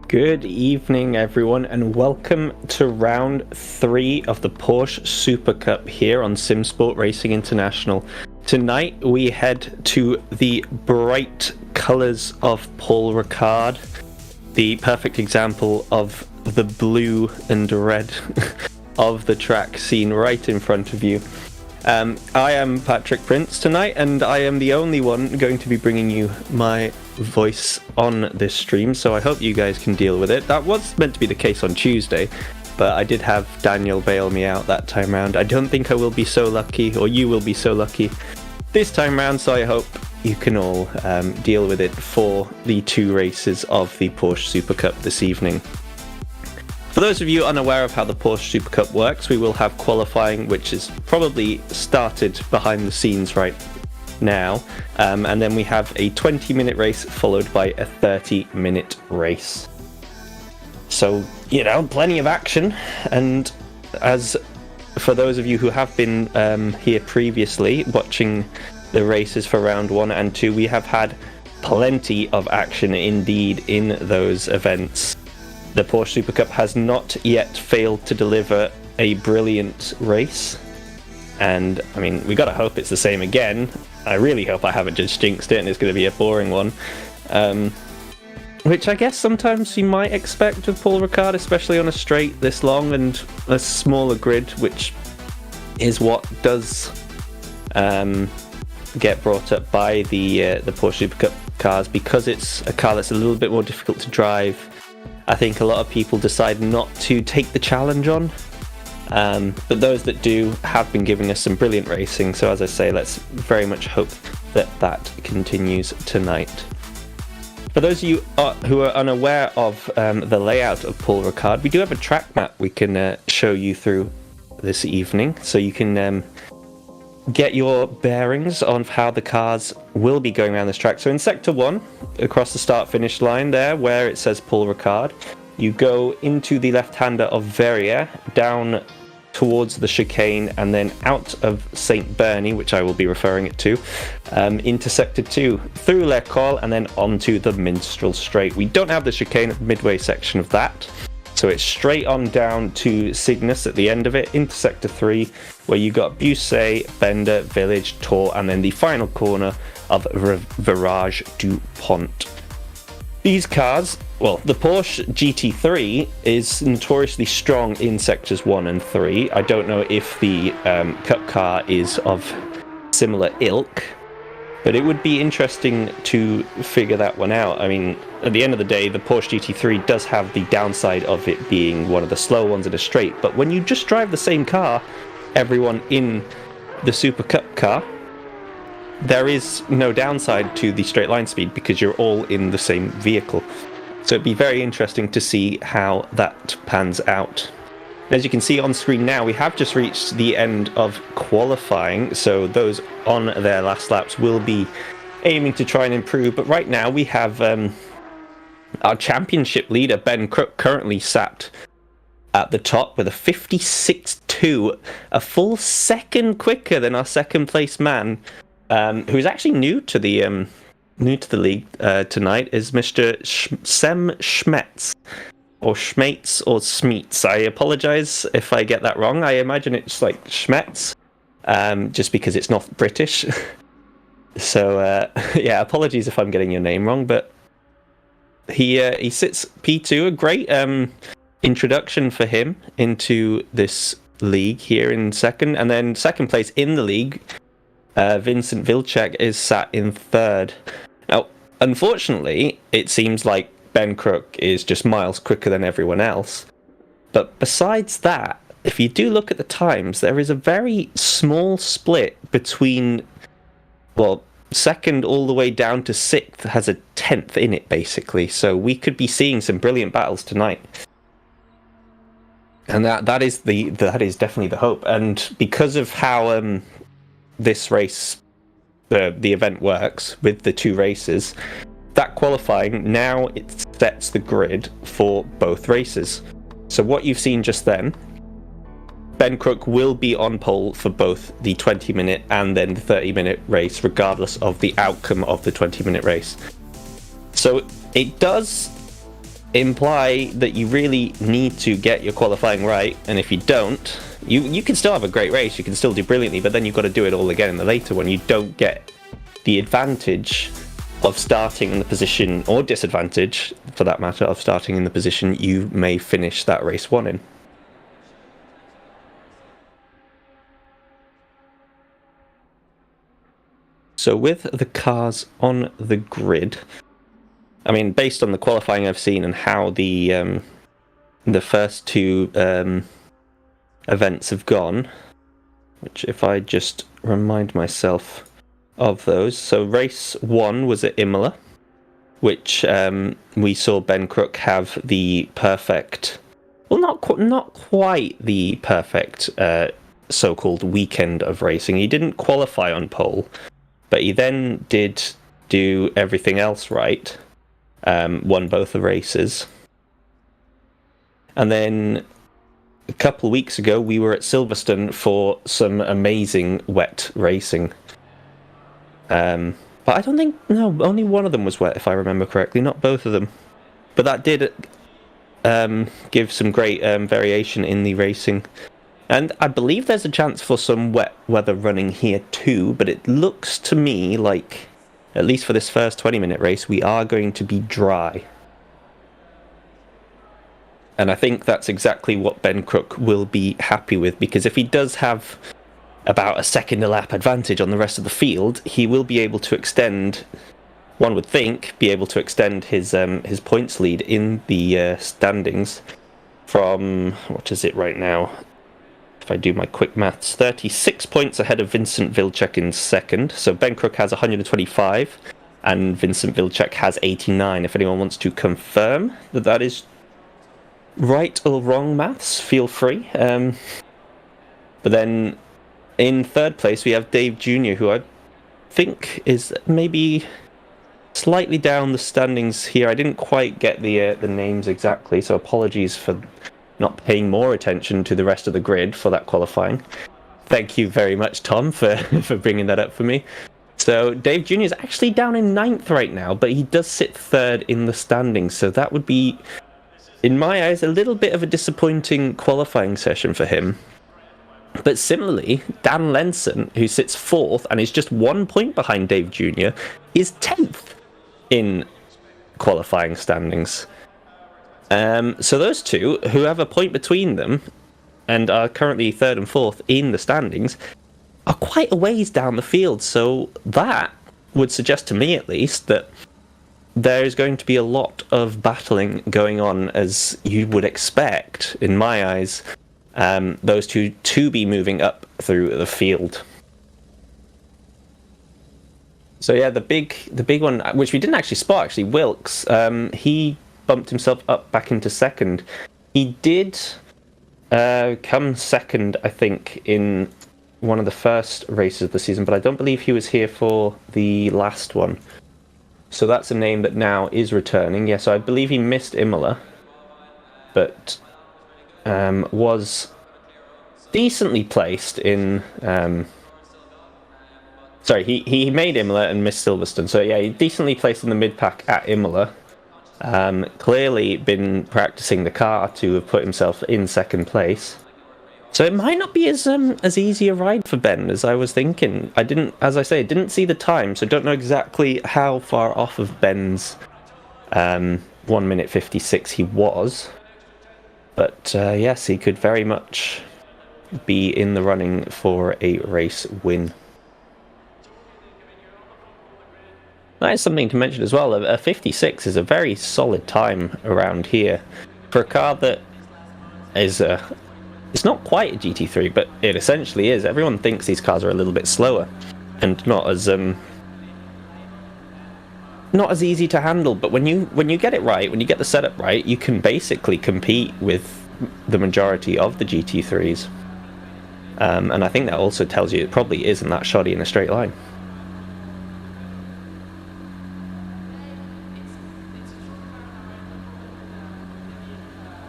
Good evening, everyone, and welcome to round 3 of the Porsche Supercup here on Simsport Racing International. Tonight we head to the bright colours of Paul Ricard, the perfect example of the blue and red of the track seen right in front of you. I am Patrick Prince tonight, and I am the only one going to be bringing you my voice on this stream, so I hope you guys can deal with it. That was meant to be the case on Tuesday, but I did have Daniel bail me out that time round. I don't think I will be so lucky, or you will be so lucky this time round, so I hope you can all deal with it for the 2 races of the Porsche Supercup this evening. For those of you unaware of how the Porsche Supercup works, we will have qualifying, which is probably started behind the scenes right now, and then we have a 20-minute race followed by a 30-minute race. So, plenty of action. And as for those of you who have been here previously watching the races for round 1 and 2, we have had plenty of action indeed in those events. The Porsche Supercup has not yet failed to deliver a brilliant race, and we gotta hope it's the same again. I really hope I haven't just jinxed it and it's going to be a boring one, which I guess sometimes you might expect with Paul Ricard, especially on a straight this long and a smaller grid, which is what does get brought up by the Porsche Supercup cars, because it's a car that's a little bit more difficult to drive. I think a lot of people decide not to take the challenge on, but those that do have been giving us some brilliant racing, so as I say, let's very much hope that that continues tonight. For those of you who are unaware of the layout of Paul Ricard, we do have a track map we can show you through this evening, so you can get your bearings on how the cars will be going around this track. So in Sector 1, across the start-finish line there, where it says Paul Ricard, you go into the left-hander of Verrières, down towards the chicane, and then out of St. Bernie, which I will be referring it to, into Sector 2, through L'École, and then onto the Minstrel Straight. We don't have the chicane at the midway section of that, so it's straight on down to Cygnus at the end of it, into Sector 3, where you got Busset, Bender, Village, Tours, and then the final corner of Virage du Pont. These cars, well, the Porsche GT3 is notoriously strong in sectors 1 and 3. I don't know if the Cup car is of similar ilk, but it would be interesting to figure that one out. At the end of the day, the Porsche GT3 does have the downside of it being one of the slow ones in a straight, but when you just drive the same car, everyone in the Super Cup car, there is no downside to the straight line speed because you're all in the same vehicle. So it'd be very interesting to see how that pans out. As you can see on screen now, we have just reached the end of qualifying, so those on their last laps will be aiming to try and improve. But right now we have our championship leader, Ben Crook, currently sat at the top with a 56.2, a full second quicker than our second place man, who's actually new to the league tonight, is Mr. Sem Schmetz. Or Schmetz or Smeets. I apologise if I get that wrong. I imagine it's like Schmetz, just because it's not British. So, apologies if I'm getting your name wrong, but he sits P2, a great introduction for him into this league here in second. And then second place in the league, Vincent Vilcek is sat in third. Now, unfortunately, it seems like Ben Crook is just miles quicker than everyone else. But besides that, if you do look at the times, there is a very small split between, second all the way down to sixth has a 10th in it, basically. So we could be seeing some brilliant battles tonight. And that is definitely the hope. And because of how this race, the event works with the 2 races, that qualifying, now it sets the grid for both races. So what you've seen just then, Ben Crook will be on pole for both the 20-minute and then the 30-minute race, regardless of the outcome of the 20-minute race. So it does imply that you really need to get your qualifying right, and if you don't, you can still have a great race, you can still do brilliantly, but then you've got to do it all again in the later one. You don't get the advantage of starting in the position, or disadvantage for that matter, of starting in the position you may finish that race one in. So with the cars on the grid, I mean, based on the qualifying I've seen and how the first two events have gone, which if I just remind myself of those. So race 1 was at Imola, which we saw Ben Crook have the perfect, well, not quite the perfect so-called weekend of racing. He didn't qualify on pole, but he then did do everything else right. Won both the races. And then a couple of weeks ago, we were at Silverstone for some amazing wet racing. But I don't think, no, only one of them was wet, if I remember correctly, not both of them. But that did give some great variation in the racing. And I believe there's a chance for some wet weather running here too, but it looks to me like, at least for this first 20-minute race, we are going to be dry. And I think that's exactly what Ben Crook will be happy with, because if he does have about a second a lap advantage on the rest of the field, he will be able to extend, one would think, be able to extend his points lead in the standings from, what is it right now? If I do my quick maths, 36 points ahead of Vincent Vilcek in second. So Ben Crook has 125 and Vincent Vilcek has 89. If anyone wants to confirm that that is right or wrong maths, feel free. But then in third place we have Dave Jr., who I think is maybe slightly down the standings here. I didn't quite get the names exactly, so apologies for not paying more attention to the rest of the grid for that qualifying. Thank you very much, Tom, for bringing that up for me. So Dave Jr. is actually down in 9th right now, but he does sit 3rd in the standings, so that would be, in my eyes, a little bit of a disappointing qualifying session for him. But similarly, Dan Lenson, who sits 4th and is just 1 point behind Dave Jr., is 10th in qualifying standings. So those two, who have a point between them and are currently 3rd and 4th in the standings, are quite a ways down the field. So that would suggest to me, at least, that there is going to be a lot of battling going on, as you would expect, in my eyes, those two to be moving up through the field. So yeah, the big one, which we didn't actually spot, actually, Wilkes, he bumped himself up back into second. He did come second, I think, in one of the first races of the season, but I don't believe he was here for the last one. So that's a name that now is returning. Yeah, so I believe he missed Imola, but was decently placed in... sorry, he made Imola and missed Silverstone. So yeah, he decently placed in the mid-pack at Imola. Clearly been practicing the car to have put himself in second place. So it might not be as easy a ride for Ben as I was thinking. I didn't, as I say, didn't see the time, so don't know exactly how far off of Ben's 1 minute 56 he was. But yes, he could very much be in the running for a race win. That is something to mention as well. A 56 is a very solid time around here for a car that is it's not quite a GT3, but it essentially is. Everyone thinks these cars are a little bit slower and not as easy to handle. But when you get it right, when you get the setup right, you can basically compete with the majority of the GT3s. And I think that also tells you it probably isn't that shoddy in a straight line.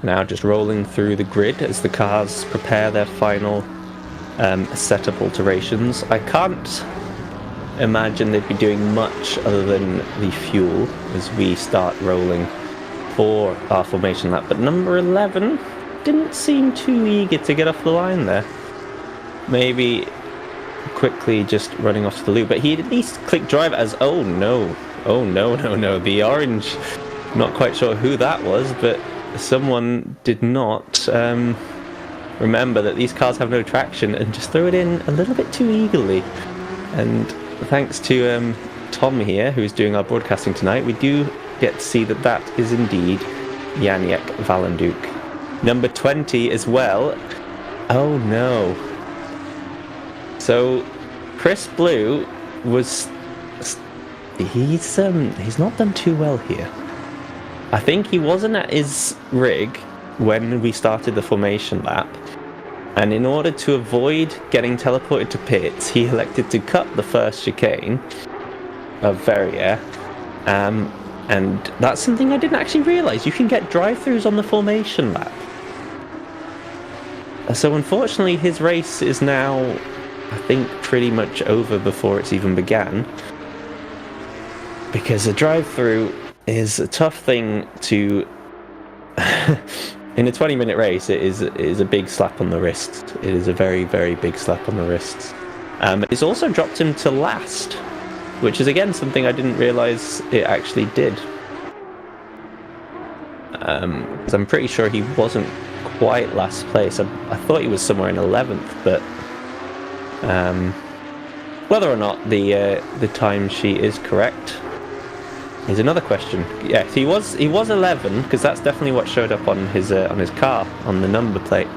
Now just rolling through the grid as the cars prepare their final setup alterations. I can't imagine they'd be doing much other than the fuel as we start rolling for our formation lap, but number 11 didn't seem too eager to get off the line there. Maybe quickly just running off to the loop, but he at least clicked drive as, oh no, the orange, not quite sure who that was, but someone did not remember that these cars have no traction and just threw it in a little bit too eagerly. And thanks to Tom here, who's doing our broadcasting tonight, we do get to see that that is indeed Janiek Valenduc. Number 20 as well. Oh no. So Chris Blue was... He's not done too well here. I think he wasn't at his rig when we started the formation lap, and in order to avoid getting teleported to pits, he elected to cut the first chicane of Verrier, and that's something I didn't actually realise. You can get drive-thrus on the formation lap. So unfortunately his race is now, I think, pretty much over before it's even began, because a drive-through is a tough thing to... In a 20-minute race, it is a big slap on the wrist. It is a very, very big slap on the wrists. It's also dropped him to last, which is, again, something I didn't realise it actually did. Because I'm pretty sure he wasn't quite last place. I thought he was somewhere in 11th, but... whether or not the timesheet is correct is another question. Yes, he was 11, because that's definitely what showed up on his car, on the number plate.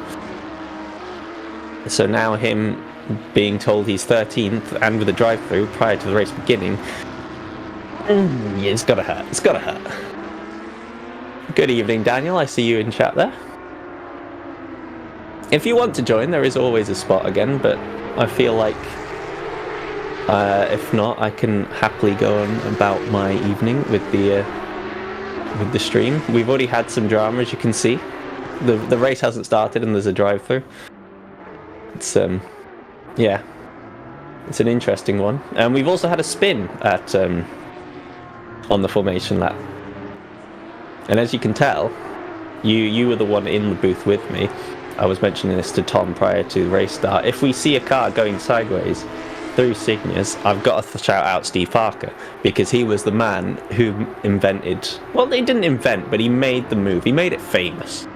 So now him being told he's 13th and with a drive-through prior to the race beginning, it's gotta hurt. It's gotta hurt. Good evening, Daniel. I see you in chat there. If you want to join, there is always a spot again, but I feel like if not, I can happily go on about my evening with the stream. We've already had some drama, as you can see. The race hasn't started and there's a drive-through. It's yeah, it's an interesting one. And we've also had a spin at on the formation lap. And as you can tell, you were the one in the booth with me. I was mentioning this to Tom prior to the race start. If we see a car going sideways through Cygnus, I've got to shout out Steve Parker, because he was the man who invented... Well, he didn't invent, but he made the move. He made it famous.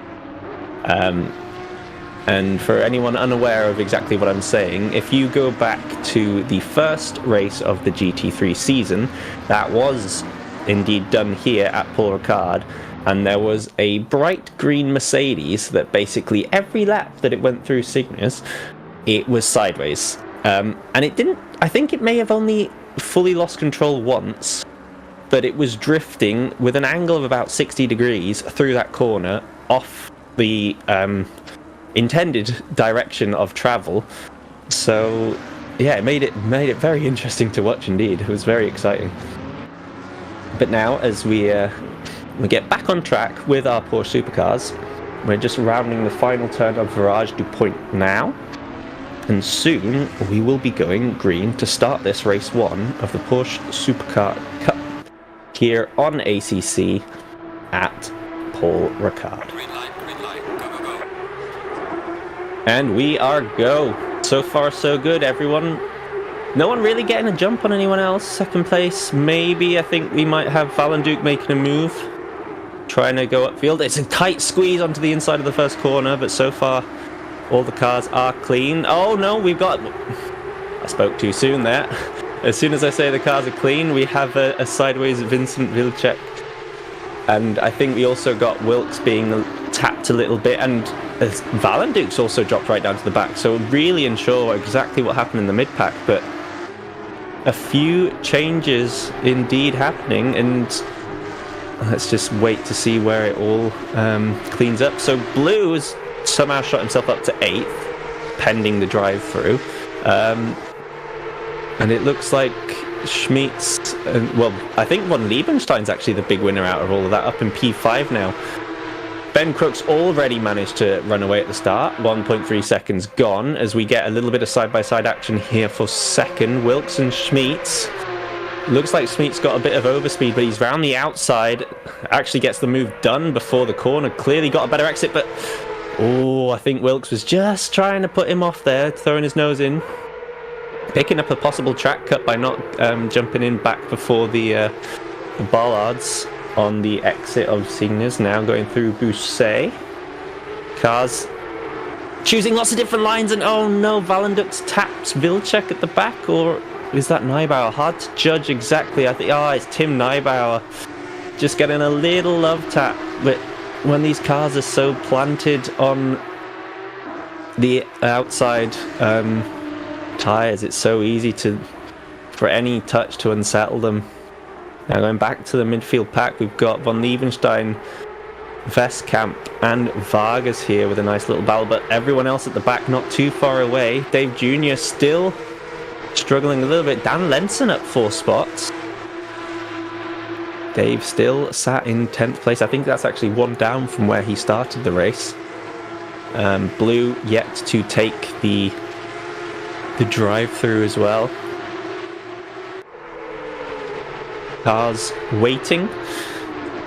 And for anyone unaware of exactly what I'm saying, if you go back to the first race of the GT3 season, that was indeed done here at Paul Ricard, and there was a bright green Mercedes that basically every lap that it went through Cygnus, it was sideways. And it didn't... I think it may have only fully lost control once, but it was drifting with an angle of about 60 degrees through that corner off the intended direction of travel. So, yeah, it made it very interesting to watch indeed. It was very exciting. But now, as we get back on track with our Porsche Supercars, we're just rounding the final turn of Virage du Point now. And soon we will be going green to start this race 1 of the Porsche Supercup here on ACC at Paul Ricard. Green light, go, go, go. And we are go. So far so good, everyone. No one really getting a jump on anyone else. Second place, maybe. I think we might have Valenduc making a move, trying to go upfield. It's a tight squeeze onto the inside of the first corner, but so far all the cars are clean. Oh no, we've got... I spoke too soon there. As soon as I say the cars are clean, we have a sideways Vincent Vilcek. And I think we also got Wilkes being tapped a little bit, and Valenduc's also dropped right down to the back. So really unsure exactly what happened in the mid-pack, but a few changes indeed happening, and let's just wait to see where it all cleans up. So Blue has somehow shot himself up to 8th, pending the drive-through. And it looks like Schmitz, well, I think Von Liebenstein's actually the big winner out of all of that, up in P5 now. Ben Crook's already managed to run away at the start, 1.3 seconds gone, as we get a little bit of side-by-side action here for second. Wilkes and Schmitz Looks like Smeet's got a bit of overspeed, but he's round the outside. Actually gets the move done before the corner. Clearly got a better exit, but... Oh, I think Wilkes was just trying to put him off there, throwing his nose in. Picking up a possible track cut by not jumping in back before the bollards on the exit of Signes. Now going through Bousset. Cars choosing lots of different lines, and oh no, Valendux taps Vilcek at the back, or is that Neubauer? Hard to judge exactly. I think, it's Tim Neubauer just getting a little love tap. But when these cars are so planted on the outside tyres, it's so easy for any touch to unsettle them. Now going back to the midfield pack, we've got Von Liebenstein, Vestkamp and Vargas here with a nice little battle, but everyone else at the back not too far away. Dave Jr. still struggling a little bit. Dan Lenson up 4 spots. Dave still sat in 10th place. I think that's actually one down from where he started the race. Blue yet to take the drive-through as well. Cars waiting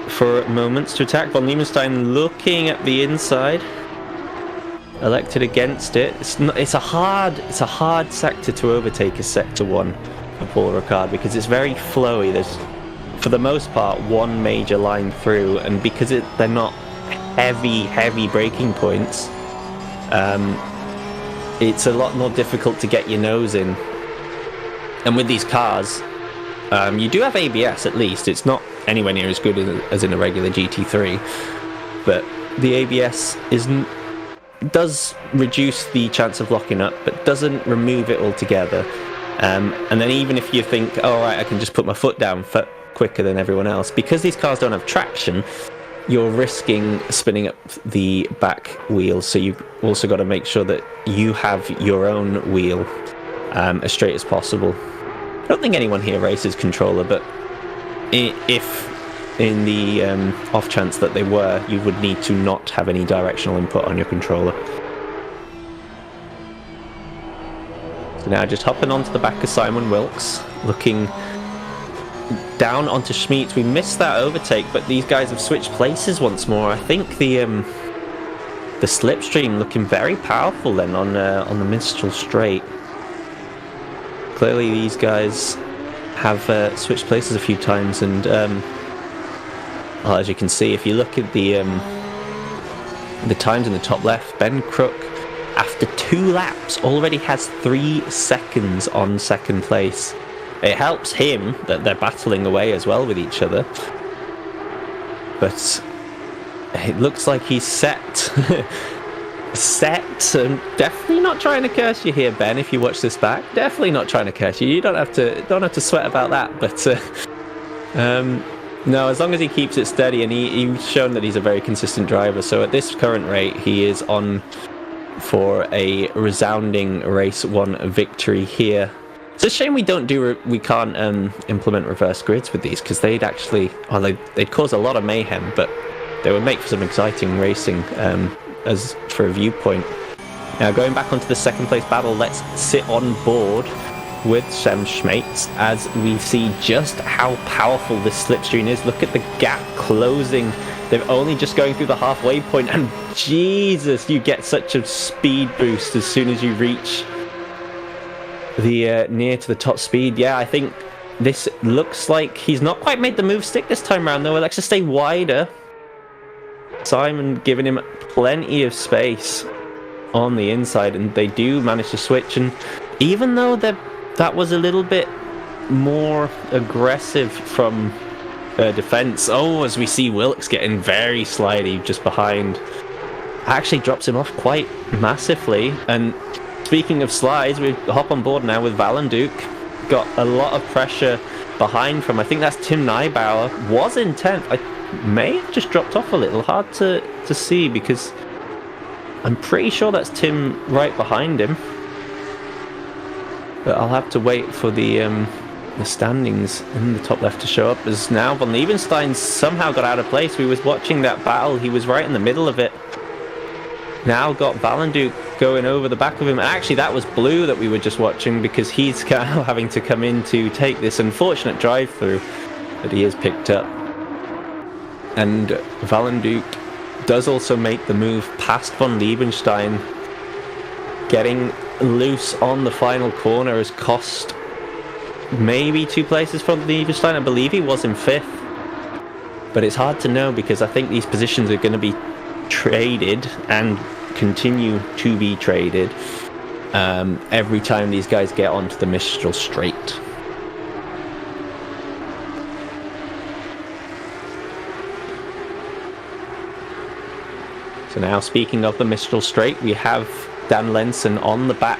for moments to attack. Von Liebenstein looking at the inside. Elected against it. It's a hard sector to overtake, as sector 1 of Paul Ricard, because it's very flowy. There's, for the most part, one major line through, and because they're not heavy braking points, it's a lot more difficult to get your nose in. And with these cars, you do have ABS at least. It's not anywhere near as good as in a regular GT3, but the ABS does reduce the chance of locking up, but doesn't remove it altogether. And then even if you think, oh right, I can just put my foot down quicker than everyone else, because these cars don't have traction, you're risking spinning up the back wheels. So you've also got to make sure that you have your own wheel as straight as possible. I don't think anyone here races controller, but if in the off chance that they were, you would need to not have any directional input on your controller. So now just hopping onto the back of Simon Wilkes, looking down onto Schmeet. We missed that overtake, but these guys have switched places once more. I think the slipstream looking very powerful then on the Mistral straight. Clearly these guys have switched places a few times, and as you can see, if you look at the times in the top left, Ben Crook, after 2 laps, already has 3 seconds on second place. It helps him that they're battling away as well with each other, but it looks like he's set. And definitely not trying to curse you here, Ben. If you watch this back, definitely not trying to curse you. You don't have to sweat about that. But no, as long as he keeps it steady, and he's shown that he's a very consistent driver. So at this current rate, he is on for a resounding race 1 victory here. It's a shame we can't implement reverse grids with these, because they'd cause a lot of mayhem, but they would make for some exciting racing as for a viewpoint. Now going back onto the second place battle, let's sit on board with Sam Schmeets as we see just how powerful this slipstream is. Look at the gap closing. They're only just going through the halfway point, and Jesus, you get such a speed boost as soon as you reach the near to the top speed. Yeah, I think this looks like he's not quite made the move stick this time around, though. He likes to stay wider. Simon giving him plenty of space on the inside, and they do manage to switch. And even though that was a little bit more aggressive from defense, as we see Wilkes getting very slidey just behind, actually drops him off quite massively. And speaking of slides, we hop on board now with Valenduc. Got a lot of pressure behind from, I think that's Tim Neubauer, was in 10th. I may have just dropped off a little, hard to see, because I'm pretty sure that's Tim right behind him. But I'll have to wait for the standings in the top left to show up, as now Von Liebenstein somehow got out of place. We was watching that battle, he was right in the middle of it. Now got Valenduc going over the back of him. Actually, that was Blue that we were just watching, because he's now having to come in to take this unfortunate drive through that he has picked up. And Valenduc does also make the move past von Liebenstein. Getting loose on the final corner has cost maybe 2 places from Liebenstein. I believe he was in 5th. But it's hard to know, because I think these positions are going to be traded and continue to be traded every time these guys get onto the Mistral Straight. So now, speaking of the Mistral Straight, we have Dan Lenson on the back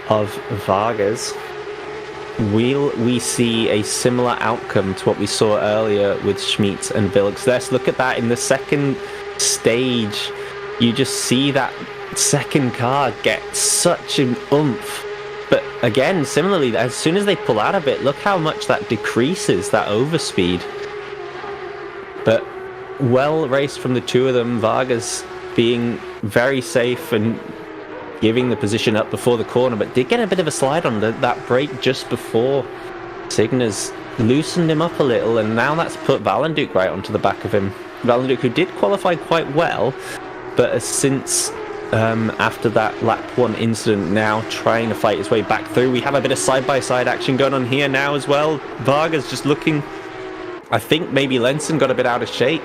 of Vargas. Will we see a similar outcome to what we saw earlier with Schmitz and Wilks? Let's look at that in the second stage. You just see that second car get such an oomph. But again, similarly, as soon as they pull out of it, look how much that decreases, that overspeed. But well raced from the two of them. Vargas being very safe and giving the position up before the corner, but did get a bit of a slide on that brake just before. Signa's loosened him up a little, and now that's put Valenduc right onto the back of him. Valenduc, who did qualify quite well, but has since, after that lap 1 incident, now trying to fight his way back through. We have a bit of side-by-side action going on here now as well. Vargas just looking, I think maybe Lenson got a bit out of shape,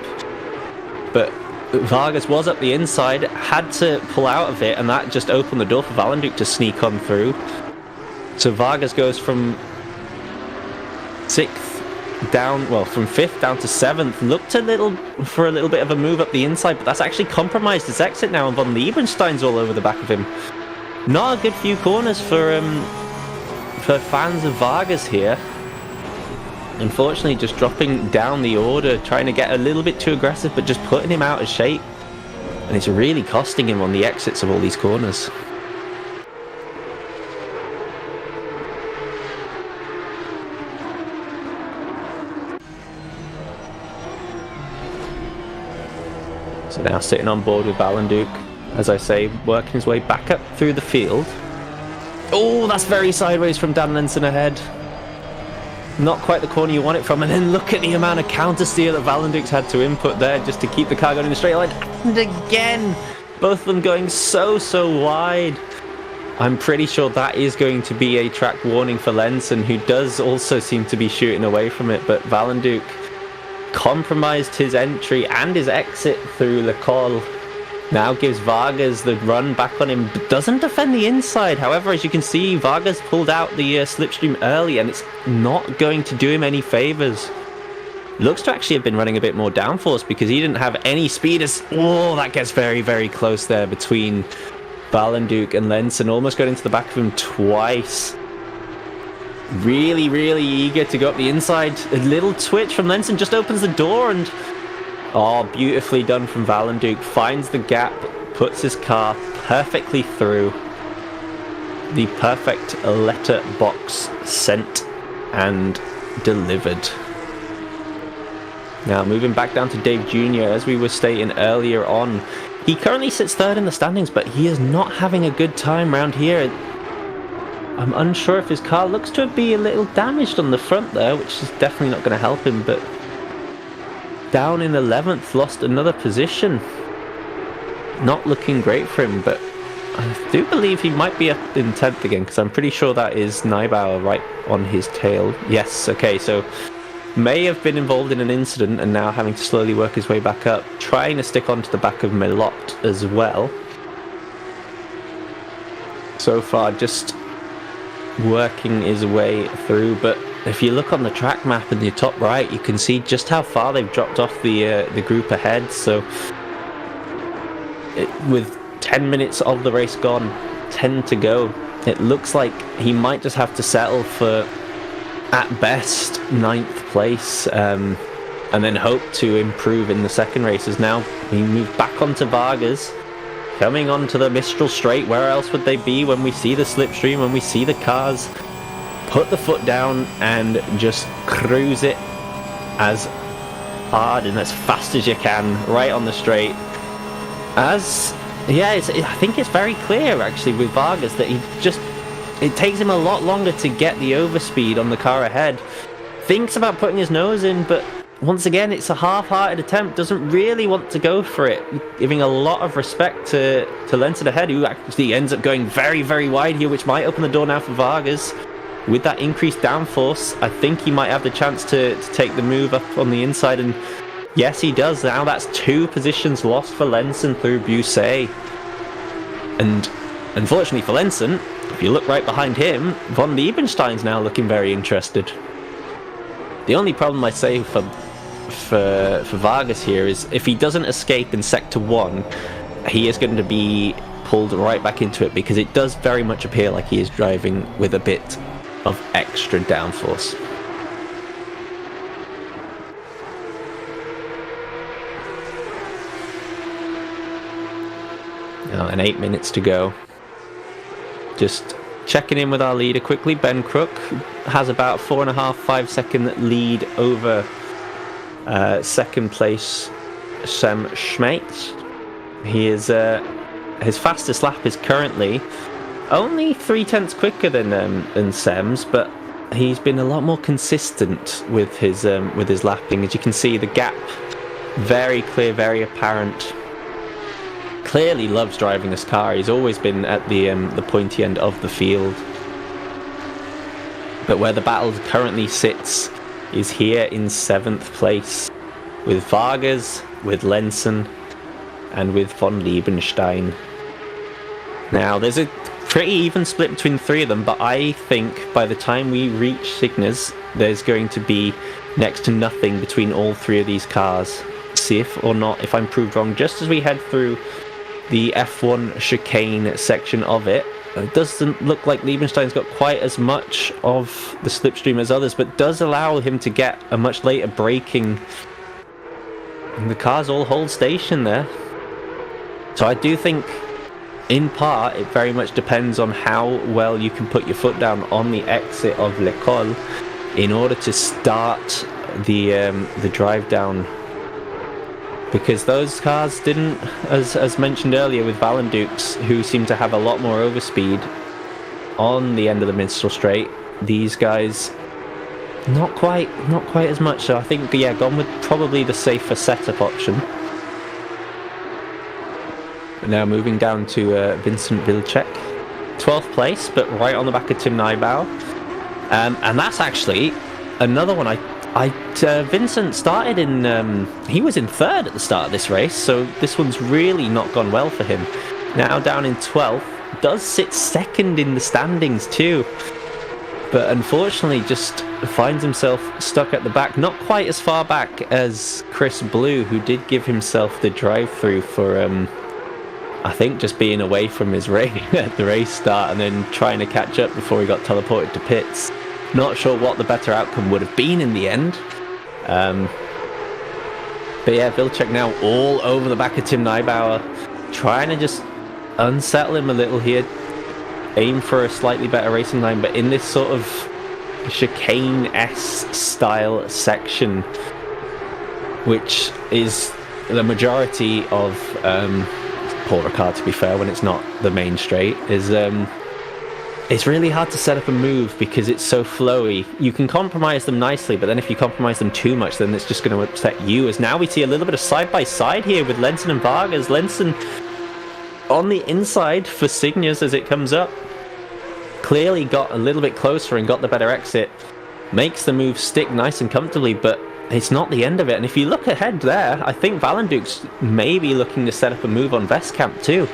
but Vargas was up the inside, had to pull out of it, and that just opened the door for Valenduc to sneak on through. So Vargas goes from 6th down, well, from 5th down to 7th. Looked for a little bit of a move up the inside, but that's actually compromised his exit now, and von Liebenstein's all over the back of him. Not a good few corners for fans of Vargas here. Unfortunately, just dropping down the order, trying to get a little bit too aggressive, but just putting him out of shape. And it's really costing him on the exits of all these corners. So now sitting on board with Valenduc, as I say, working his way back up through the field. Oh, that's very sideways from Dan Lenson ahead. Not quite the corner you want it from, and then look at the amount of counter steer that Valenduc's had to input there just to keep the car going in a straight line. And again, both of them going so wide. I'm pretty sure that is going to be a track warning for Lenson, who does also seem to be shooting away from it, but Valenduc compromised his entry and his exit through Le Col. Now gives Vargas the run back on him, but doesn't defend the inside. However, as you can see, Vargas pulled out the slipstream early, and it's not going to do him any favours. Looks to actually have been running a bit more downforce, because he didn't have any speed. Oh, that gets very close there between Valenduc and Lenson. Almost got into the back of him twice. Really eager to go up the inside. A little twitch from Lenson just opens the door, and oh, beautifully done from Valenduc. Finds the gap, puts his car perfectly through. The perfect letterbox sent and delivered. Now moving back down to Dave Jr., as we were stating earlier on, he currently sits 3rd in the standings, but he is not having a good time around here. I'm unsure if his car looks to be a little damaged on the front there, which is definitely not going to help him, but down in 11th, lost another position. Not looking great for him, but I do believe he might be up in 10th again, because I'm pretty sure that is Neubauer right on his tail. Yes, okay, so may have been involved in an incident and now having to slowly work his way back up, trying to stick onto the back of Melot as well. So far, just working his way through, but if you look on the track map in the top right, you can see just how far they've dropped off the group ahead. So with 10 minutes of the race gone, 10 to go, it looks like he might just have to settle for, at best, 9th place, and then hope to improve in the second races. Now we move back onto Vargas, coming onto the Mistral Straight. Where else would they be when we see the slipstream, when we see the cars put the foot down and just cruise it as hard and as fast as you can right on the straight? As Yeah, I think it's very clear actually with Vargas that it takes him a lot longer to get the overspeed on the car ahead. Thinks about putting his nose in, but once again, it's a half-hearted attempt. Doesn't really want to go for it, giving a lot of respect to Lenson ahead, who actually ends up going very, very wide here, which might open the door now for Vargas. With that increased downforce, I think he might have the chance to take the move up on the inside, and yes, he does. Now that's 2 positions lost for Lenson through Busset. And unfortunately for Lenson, if you look right behind him, von Liebenstein's now looking very interested. The only problem I say for Vargas here is if he doesn't escape in Sector 1, he is going to be pulled right back into it, because it does very much appear like he is driving with a bit of extra downforce. Now, and 8 minutes to go. Just checking in with our leader quickly. Ben Crook has about 4.5-5 second lead over second place Sam Schmeitz. He is his fastest lap is currently only 0.3 quicker than Sam's, but he's been a lot more consistent with his lapping. As you can see, the gap very clear, very apparent. Clearly loves driving this car. He's always been at the pointy end of the field. But where the battle currently sits is here in 7th place, with Vargas, with Lenson, and with von Liebenstein. Now, there's a pretty even split between 3 of them, but I think by the time we reach Cygnus, there's going to be next to nothing between all 3 of these cars. See if or not, if I'm proved wrong, just as we head through the F1 chicane section of it. It doesn't look like Liebenstein's got quite as much of the slipstream as others, but does allow him to get a much later braking. And the cars all hold station there. So I do think, in part, it very much depends on how well you can put your foot down on the exit of L'École in order to start the drive down. Because those cars didn't, as mentioned earlier with Valenducs, who seem to have a lot more overspeed on the end of the Minstrel Straight, these guys not quite as much. So I think, yeah, gone with probably the safer setup option. But now moving down to Vincent Vilcek, 12th place, but right on the back of Tim Neibauer. And that's actually another one Vincent started in, he was in 3rd at the start of this race, so this one's really not gone well for him. Now down in 12th, does sit 2nd in the standings too, but unfortunately just finds himself stuck at the back, not quite as far back as Chris Blue, who did give himself the drive-through for, I think, just being away from his race at the race start and then trying to catch up before he got teleported to pits. Not sure what the better outcome would have been in the end. But yeah, Vilcek now all over the back of Tim Neibauer, trying to just unsettle him a little here, aim for a slightly better racing line, but in this sort of chicane-esque style section, which is the majority of Paul Ricard, to be fair, when it's not the main straight, is it's really hard to set up a move because it's so flowy. You can compromise them nicely, but then if you compromise them too much, then it's just going to upset you. As now we see a little bit of side-by-side here with Lenson and Vargas. Lenson on the inside for Cygnus as it comes up. Clearly got a little bit closer and got the better exit. Makes the move stick nice and comfortably, but it's not the end of it. And if you look ahead there, I think Valenducs may be looking to set up a move on Vestkamp too.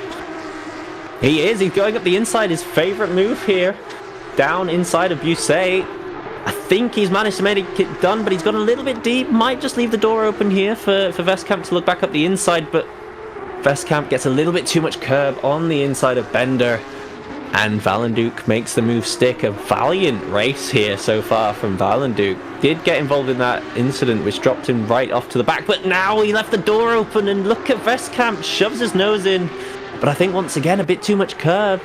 He is. He's going up the inside. His favourite move here. Down inside of Busset. I think he's managed to make it done, but he's got a little bit deep. Might just leave the door open here for Vestkamp to look back up the inside, but Vestkamp gets a little bit too much curb on the inside of Bender, and Valenduc makes the move stick. A valiant race here so far from Valenduc. Did get involved in that incident which dropped him right off to the back, but now he left the door open, and look at Vestkamp, shoves his nose in. But I think once again a bit too much curb.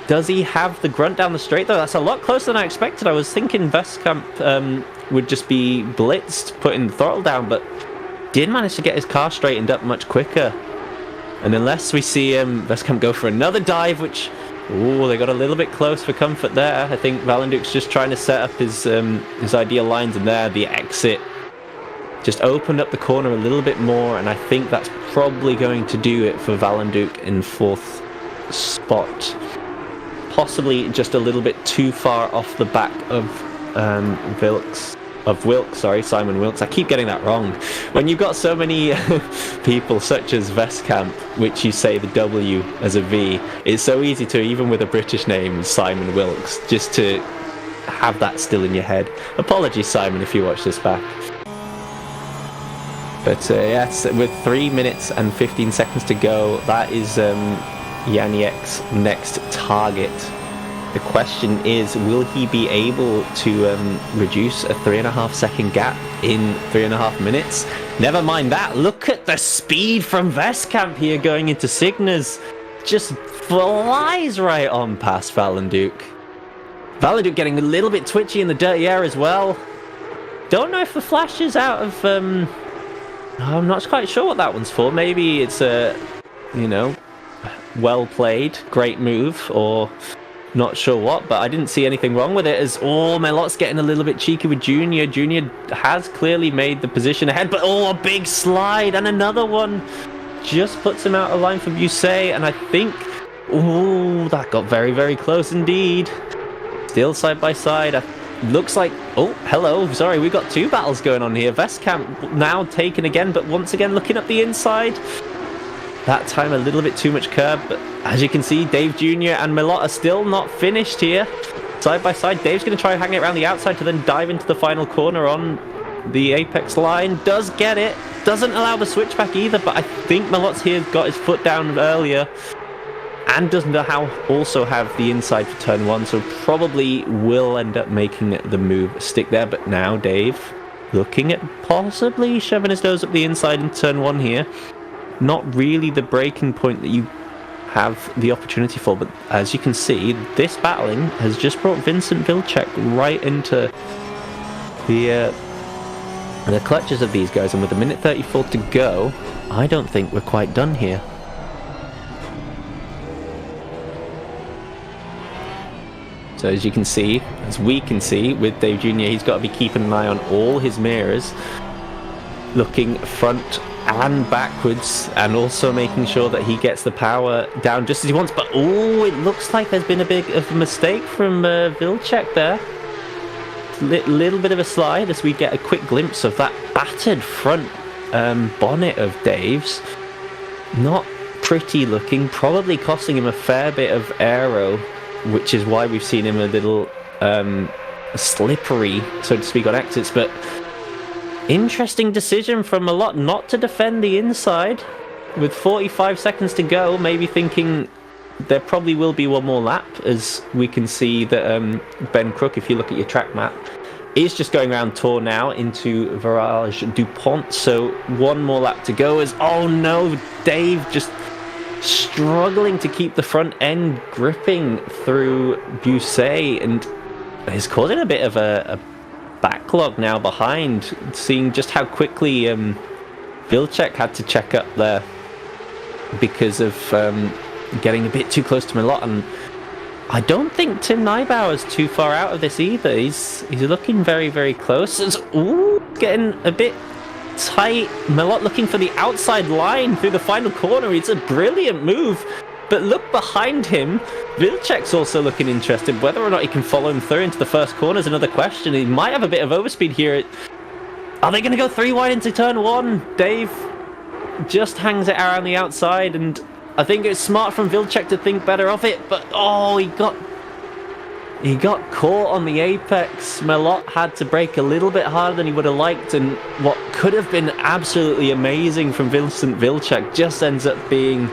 Does he have the grunt down the straight though? That's a lot closer than I expected. I was thinking Vestkamp would just be blitzed, putting the throttle down, but did manage to get his car straightened up much quicker. And unless we see Veskamp go for another dive, which, they got a little bit close for comfort there. I think Valenduc's just trying to set up his ideal lines, and there the exit just opened up the corner a little bit more, and I think that's probably going to do it for Valenduc in 4th spot. Possibly just a little bit too far off the back of Simon Wilkes. I keep getting that wrong. When you've got so many people such as Veskamp, which you say the W as a V, it's so easy to, even with a British name, Simon Wilkes, just to have that still in your head. Apologies, Simon, if you watch this back. But yes, with 3 minutes and 15 seconds to go, that is Janiek's next target. The question is, will he be able to reduce a 3.5 second gap in 3.5 minutes? Never mind that. Look at the speed from Veskamp here going into Cygnus. Just flies right on past Valenduc. Valenduc getting a little bit twitchy in the dirty air as well. Don't know if the flash is out of... I'm not quite sure what that one's for. Maybe it's a, well played, great move, or... not sure what, but I didn't see anything wrong with it, as Melot's getting a little bit cheeky with Junior. Junior has clearly made the position ahead, but a big slide, and another one just puts him out of line for Busset, and I think that got very, very close indeed. Still side by side. Looks like, hello, sorry, we've got 2 battles going on here. Veskamp now taken again, but once again looking up the inside. That time a little bit too much curb, but as you can see, Dave Jr. and Melot are still not finished here. Side by side, Dave's going to try and hang it around the outside to then dive into the final corner on the apex line. Does get it, doesn't allow the switchback either, but I think Melot's here got his foot down earlier and doesn't also have the inside for turn 1, so probably will end up making the move stick there. But now Dave looking at possibly shoving his nose up the inside in turn 1 here. Not really the breaking point that you have the opportunity for, but as you can see, this battling has just brought Vincent Vilcek right into the clutches of these guys, and with 1:34 to go, I don't think we're quite done here. So as you can see, as we can see, with Dave Jr., he's got to be keeping an eye on all his mirrors, looking front and backwards, and also making sure that he gets the power down just as he wants. But it looks like there's been a bit of a mistake from Vilcek there. Little bit of a slide as we get a quick glimpse of that battered front bonnet of Dave's. Not pretty looking, probably costing him a fair bit of aero, which is why we've seen him a little slippery, so to speak, on exits. But interesting decision from Melot not to defend the inside with 45 seconds to go, maybe thinking there probably will be one more lap, as we can see that Ben Crook, if you look at your track map, is just going around Tour now into Virage DuPont, so one more lap to go. As Dave just struggling to keep the front end gripping through Busset, and is causing a bit of a backlog now behind, seeing just how quickly Vilcek had to check up there because of getting a bit too close to Melot. And I don't think Tim Neibauer's too far out of this either. He's looking very, very close. It's getting a bit tight. Melot looking for the outside line through the final corner. It's a brilliant move. But look behind him, Vilcek's also looking interested. Whether or not he can follow him through into the first corner is another question. He might have a bit of overspeed here. Are they going to go 3 wide into turn 1? Dave just hangs it around the outside, and I think it's smart from Vilcek to think better of it. But he got caught on the apex. Melot had to brake a little bit harder than he would have liked, and what could have been absolutely amazing from Vincent Vilcek just ends up being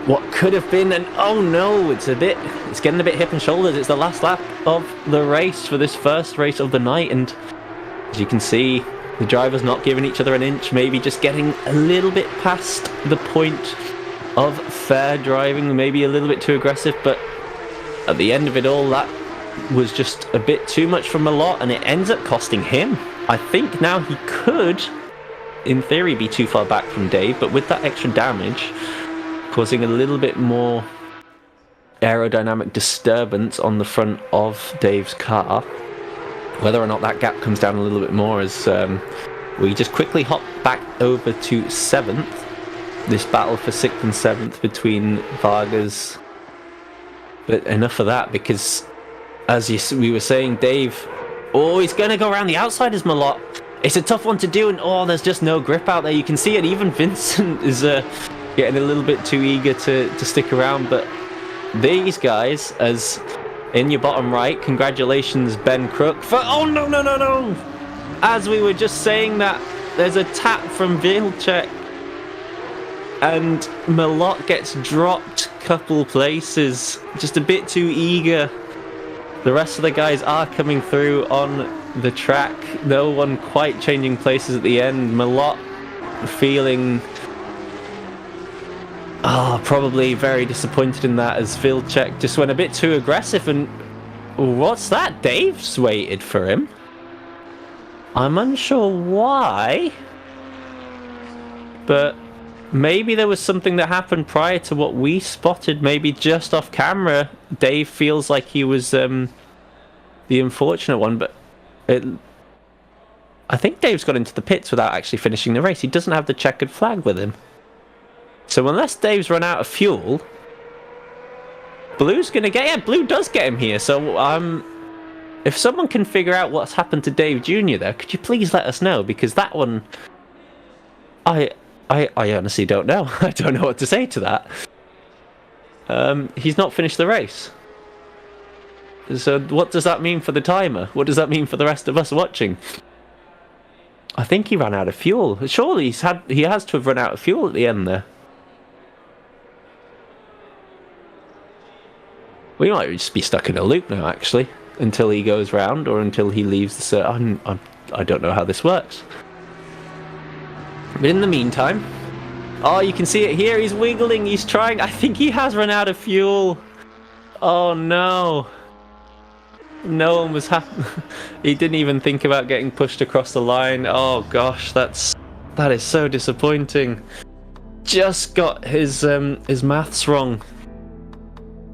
what could have been. And it's getting a bit hip and shoulders. It's the last lap of the race for this first race of the night, and as you can see, the drivers not giving each other an inch, maybe just getting a little bit past the point of fair driving, maybe a little bit too aggressive. But at the end of it all, that was just a bit too much from Melot, and it ends up costing him. I think now he could, in theory, be too far back from Dave, but with that extra damage, causing a little bit more aerodynamic disturbance on the front of Dave's car. Whether or not that gap comes down a little bit more as we just quickly hop back over to 7th. This battle for 6th and 7th between Vargas. But enough of that, because as we were saying, Dave, he's going to go around the outside as Malott. It's a tough one to do, and there's just no grip out there. You can see it. Even Vincent is getting a little bit too eager to stick around. But these guys, as in your bottom right, congratulations, Ben Crook, for... Oh, no. As we were just saying that, there's a tap from Vilcek. And Malott gets dropped a couple places. Just a bit too eager. The rest of the guys are coming through on the track. No one quite changing places at the end. Malott feeling probably very disappointed in that, as Vilcek just went a bit too aggressive. And what's that? Dave's waited for him. I'm unsure why, but maybe there was something that happened prior to what we spotted. Maybe just off camera, Dave feels like he was the unfortunate one, but I think Dave's got into the pits without actually finishing the race. He doesn't have the checkered flag with him. So unless Dave's run out of fuel, Blue's going to get... Yeah, Blue does get him here. So if someone can figure out what's happened to Dave Jr. there, could you please let us know? Because that one... I honestly don't know. I don't know what to say to that. He's not finished the race. So what does that mean for the timer? What does that mean for the rest of us watching? I think he ran out of fuel. Surely he has to have run out of fuel at the end there. We might just be stuck in a loop now, actually, until he goes round or until he leaves the circuit. I don't know how this works. But in the meantime, you can see it here. He's wiggling. He's trying. I think he has run out of fuel. Oh, no. No one was happy. He didn't even think about getting pushed across the line. Oh, gosh, that is so disappointing. Just got his maths wrong.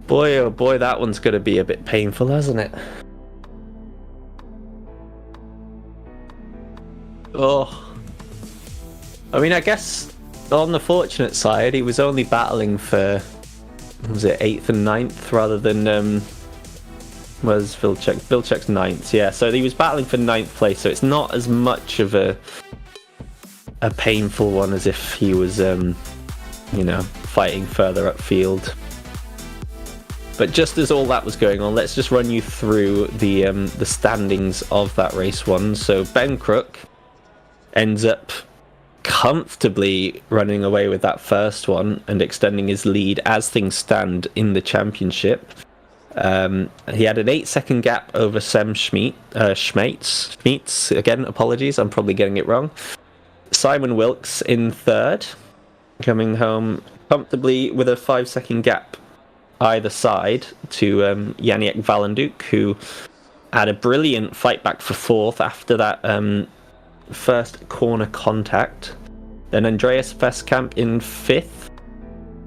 Boy, oh boy, that one's going to be a bit painful, hasn't it? Oh. I mean, I guess on the fortunate side, he was only battling for, was it 8th and 9th rather than, was Vilcek's 9th, yeah. So he was battling for 9th place, so it's not as much of a painful one as if he was, fighting further upfield. But just as all that was going on, let's just run you through the standings of that race one. So Ben Crook ends up comfortably running away with that first one and extending his lead as things stand in the championship. He had an 8-second gap over Sam Schmeets. Again, apologies, I'm probably getting it wrong. Simon Wilkes in third, coming home comfortably with a 5-second gap either side to Yannick Valenduc, who had a brilliant fight back for fourth after that first corner contact. Then Andreas Vestkamp in fifth,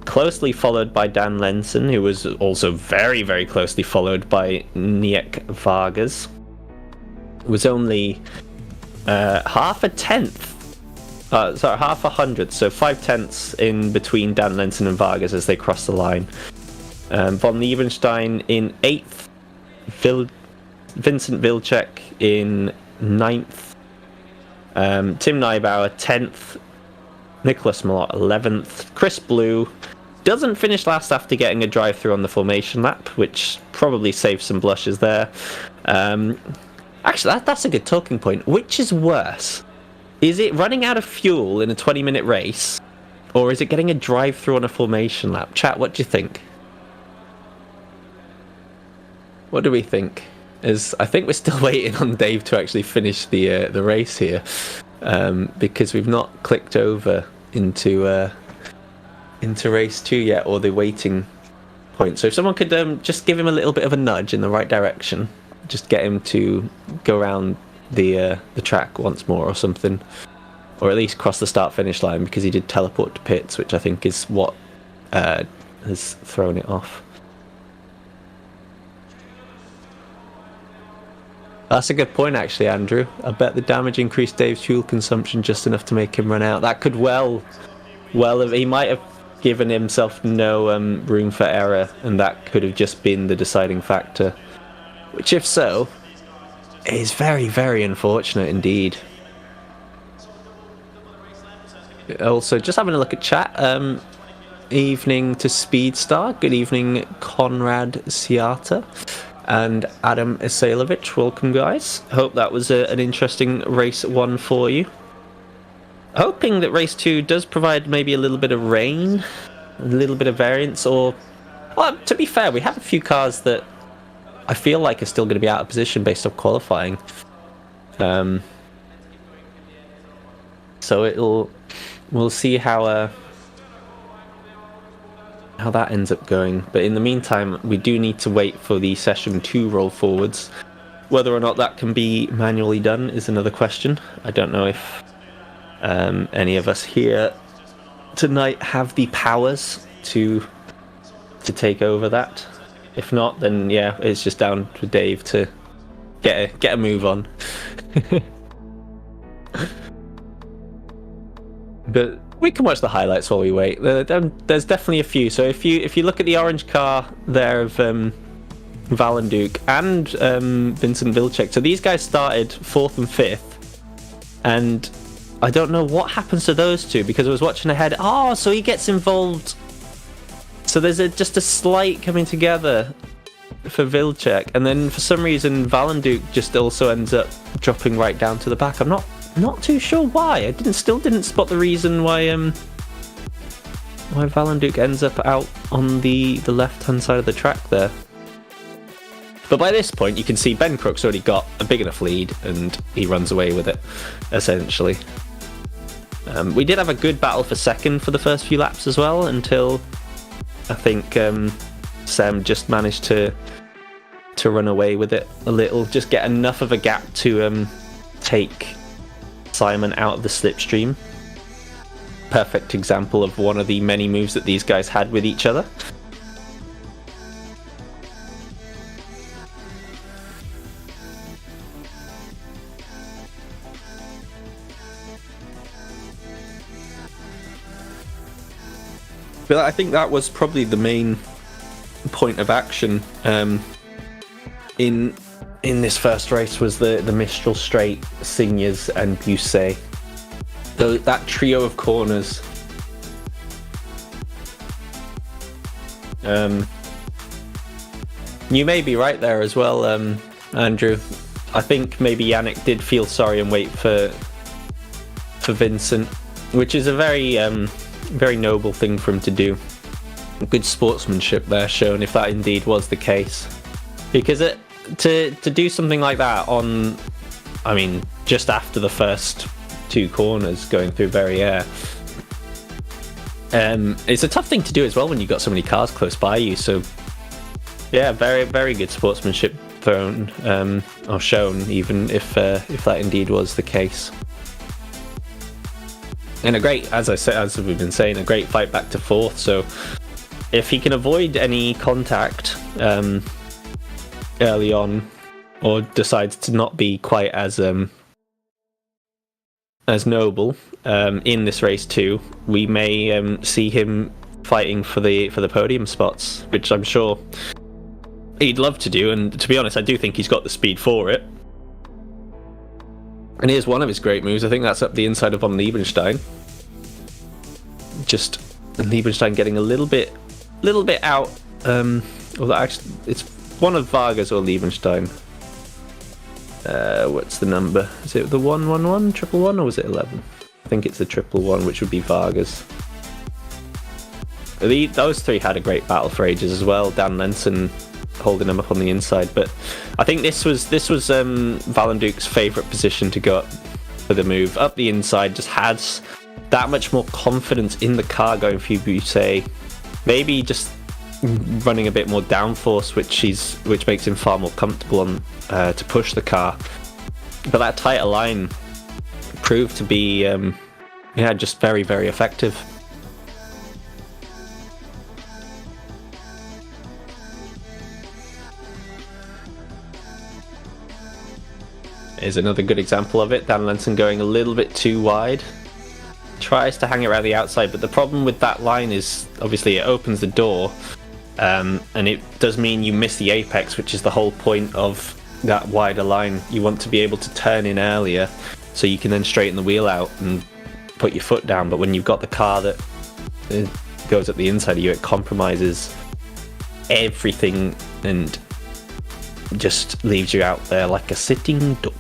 closely followed by Dan Lenson, who was also very, very closely followed by Niek Vargas. It was only half a hundredth, so 5/10 in between Dan Lenson and Vargas as they crossed the line. Von Nievenstein in 8th, Vincent Vilcek in 9th, Tim Neubauer 10th, Nicholas Malott 11th, Chris Blue doesn't finish last after getting a drive-through on the formation lap, which probably saved some blushes there. Actually, that's a good talking point. Which is worse? Is it running out of fuel in a 20-minute race, or is it getting a drive-through on a formation lap? Chat, what do you think? What do we think? I think we're still waiting on Dave to actually finish the race here, because we've not clicked over into race 2 yet, or the waiting point. So if someone could just give him a little bit of a nudge in the right direction, just get him to go around the track once more or something, or at least cross the start finish line, because he did teleport to pits, which I think is what has thrown it off. That's a good point, actually, Andrew. I bet the damage increased Dave's fuel consumption just enough to make him run out. That could well he might have given himself no room for error, and that could have just been the deciding factor. Which, if so, is very, very unfortunate indeed. Also, just having a look at chat. Evening to Speedstar. Good evening, Conrad Ciata and Adam Isailovic. Welcome, guys. Hope that was an interesting race 1 for you. Hoping that race 2 does provide maybe a little bit of rain, a little bit of variance, or... Well, to be fair, we have a few cars that I feel like are still going to be out of position based off qualifying. So we'll see how that ends up going. But in the meantime, we do need to wait for the session 2 roll forwards. Whether or not that can be manually done is another question. I don't know if any of us here tonight have the powers to take over that. If not, then yeah, it's just down to Dave to get a move on. But we can watch the highlights while we wait. There's definitely a few. So if you look at the orange car there of Valenduc and Vincent Vilcek, so these guys started 4th and 5th, and I don't know what happens to those two, because I was watching ahead. Oh, so he gets involved. So there's just a slight coming together for Vilcek, and then for some reason Valenduc just also ends up dropping right down to the back. I'm not too sure why. I still didn't spot the reason why Valenduc ends up out on the left-hand side of the track there. But by this point, you can see Ben Crook's already got a big enough lead, and he runs away with it, essentially. We did have a good battle for second for the first few laps as well, until I think Sam just managed to run away with it a little, just get enough of a gap to take Simon out of the slipstream. Perfect example of one of the many moves that these guys had with each other. But I think that was probably the main point of action in this first race, was the Mistral Straight, Signes and Busset. That trio of corners. You may be right there as well, Andrew. I think maybe Yannick did feel sorry and wait for Vincent, which is a very noble thing for him to do. Good sportsmanship there shown, if that indeed was the case. Because to do something like that on, I mean, just after the first 2 corners going through Verrières, it's a tough thing to do as well when you've got so many cars close by you. So yeah, very, very good sportsmanship thrown, or shown, even if that indeed was the case. And a great, as we've been saying, a great fight back to 4th. So if he can avoid any contact early on, or decides to not be quite as noble in this race too, we may see him fighting for the podium spots, which I'm sure he'd love to do. And to be honest, I do think he's got the speed for it. And here's one of his great moves. I think that's up the inside of von Liebenstein. Just Liebenstein getting a little bit out. Well, actually, it's one of Vargas or Liebenstein. What's the number? Is it the 111, 111, or was it 11? I think it's the 111, which would be Vargas. Those three had a great battle for ages as well. Dan Lenson holding him up on the inside, but I think this was Valenduc's favourite position to go up for the move. Up the inside, just had that much more confidence in the car going for Busset. Maybe just running a bit more downforce, which makes him far more comfortable on to push the car. But that tighter line proved to be just very, very effective. is another good example of it. Dan Lenson going a little bit too wide. Tries to hang it around the outside, but the problem with that line is obviously it opens the door, and it does mean you miss the apex, which is the whole point of that wider line. You want to be able to turn in earlier so you can then straighten the wheel out and put your foot down, but when you've got the car that goes up the inside of you, it compromises everything and just leaves you out there like a sitting duck.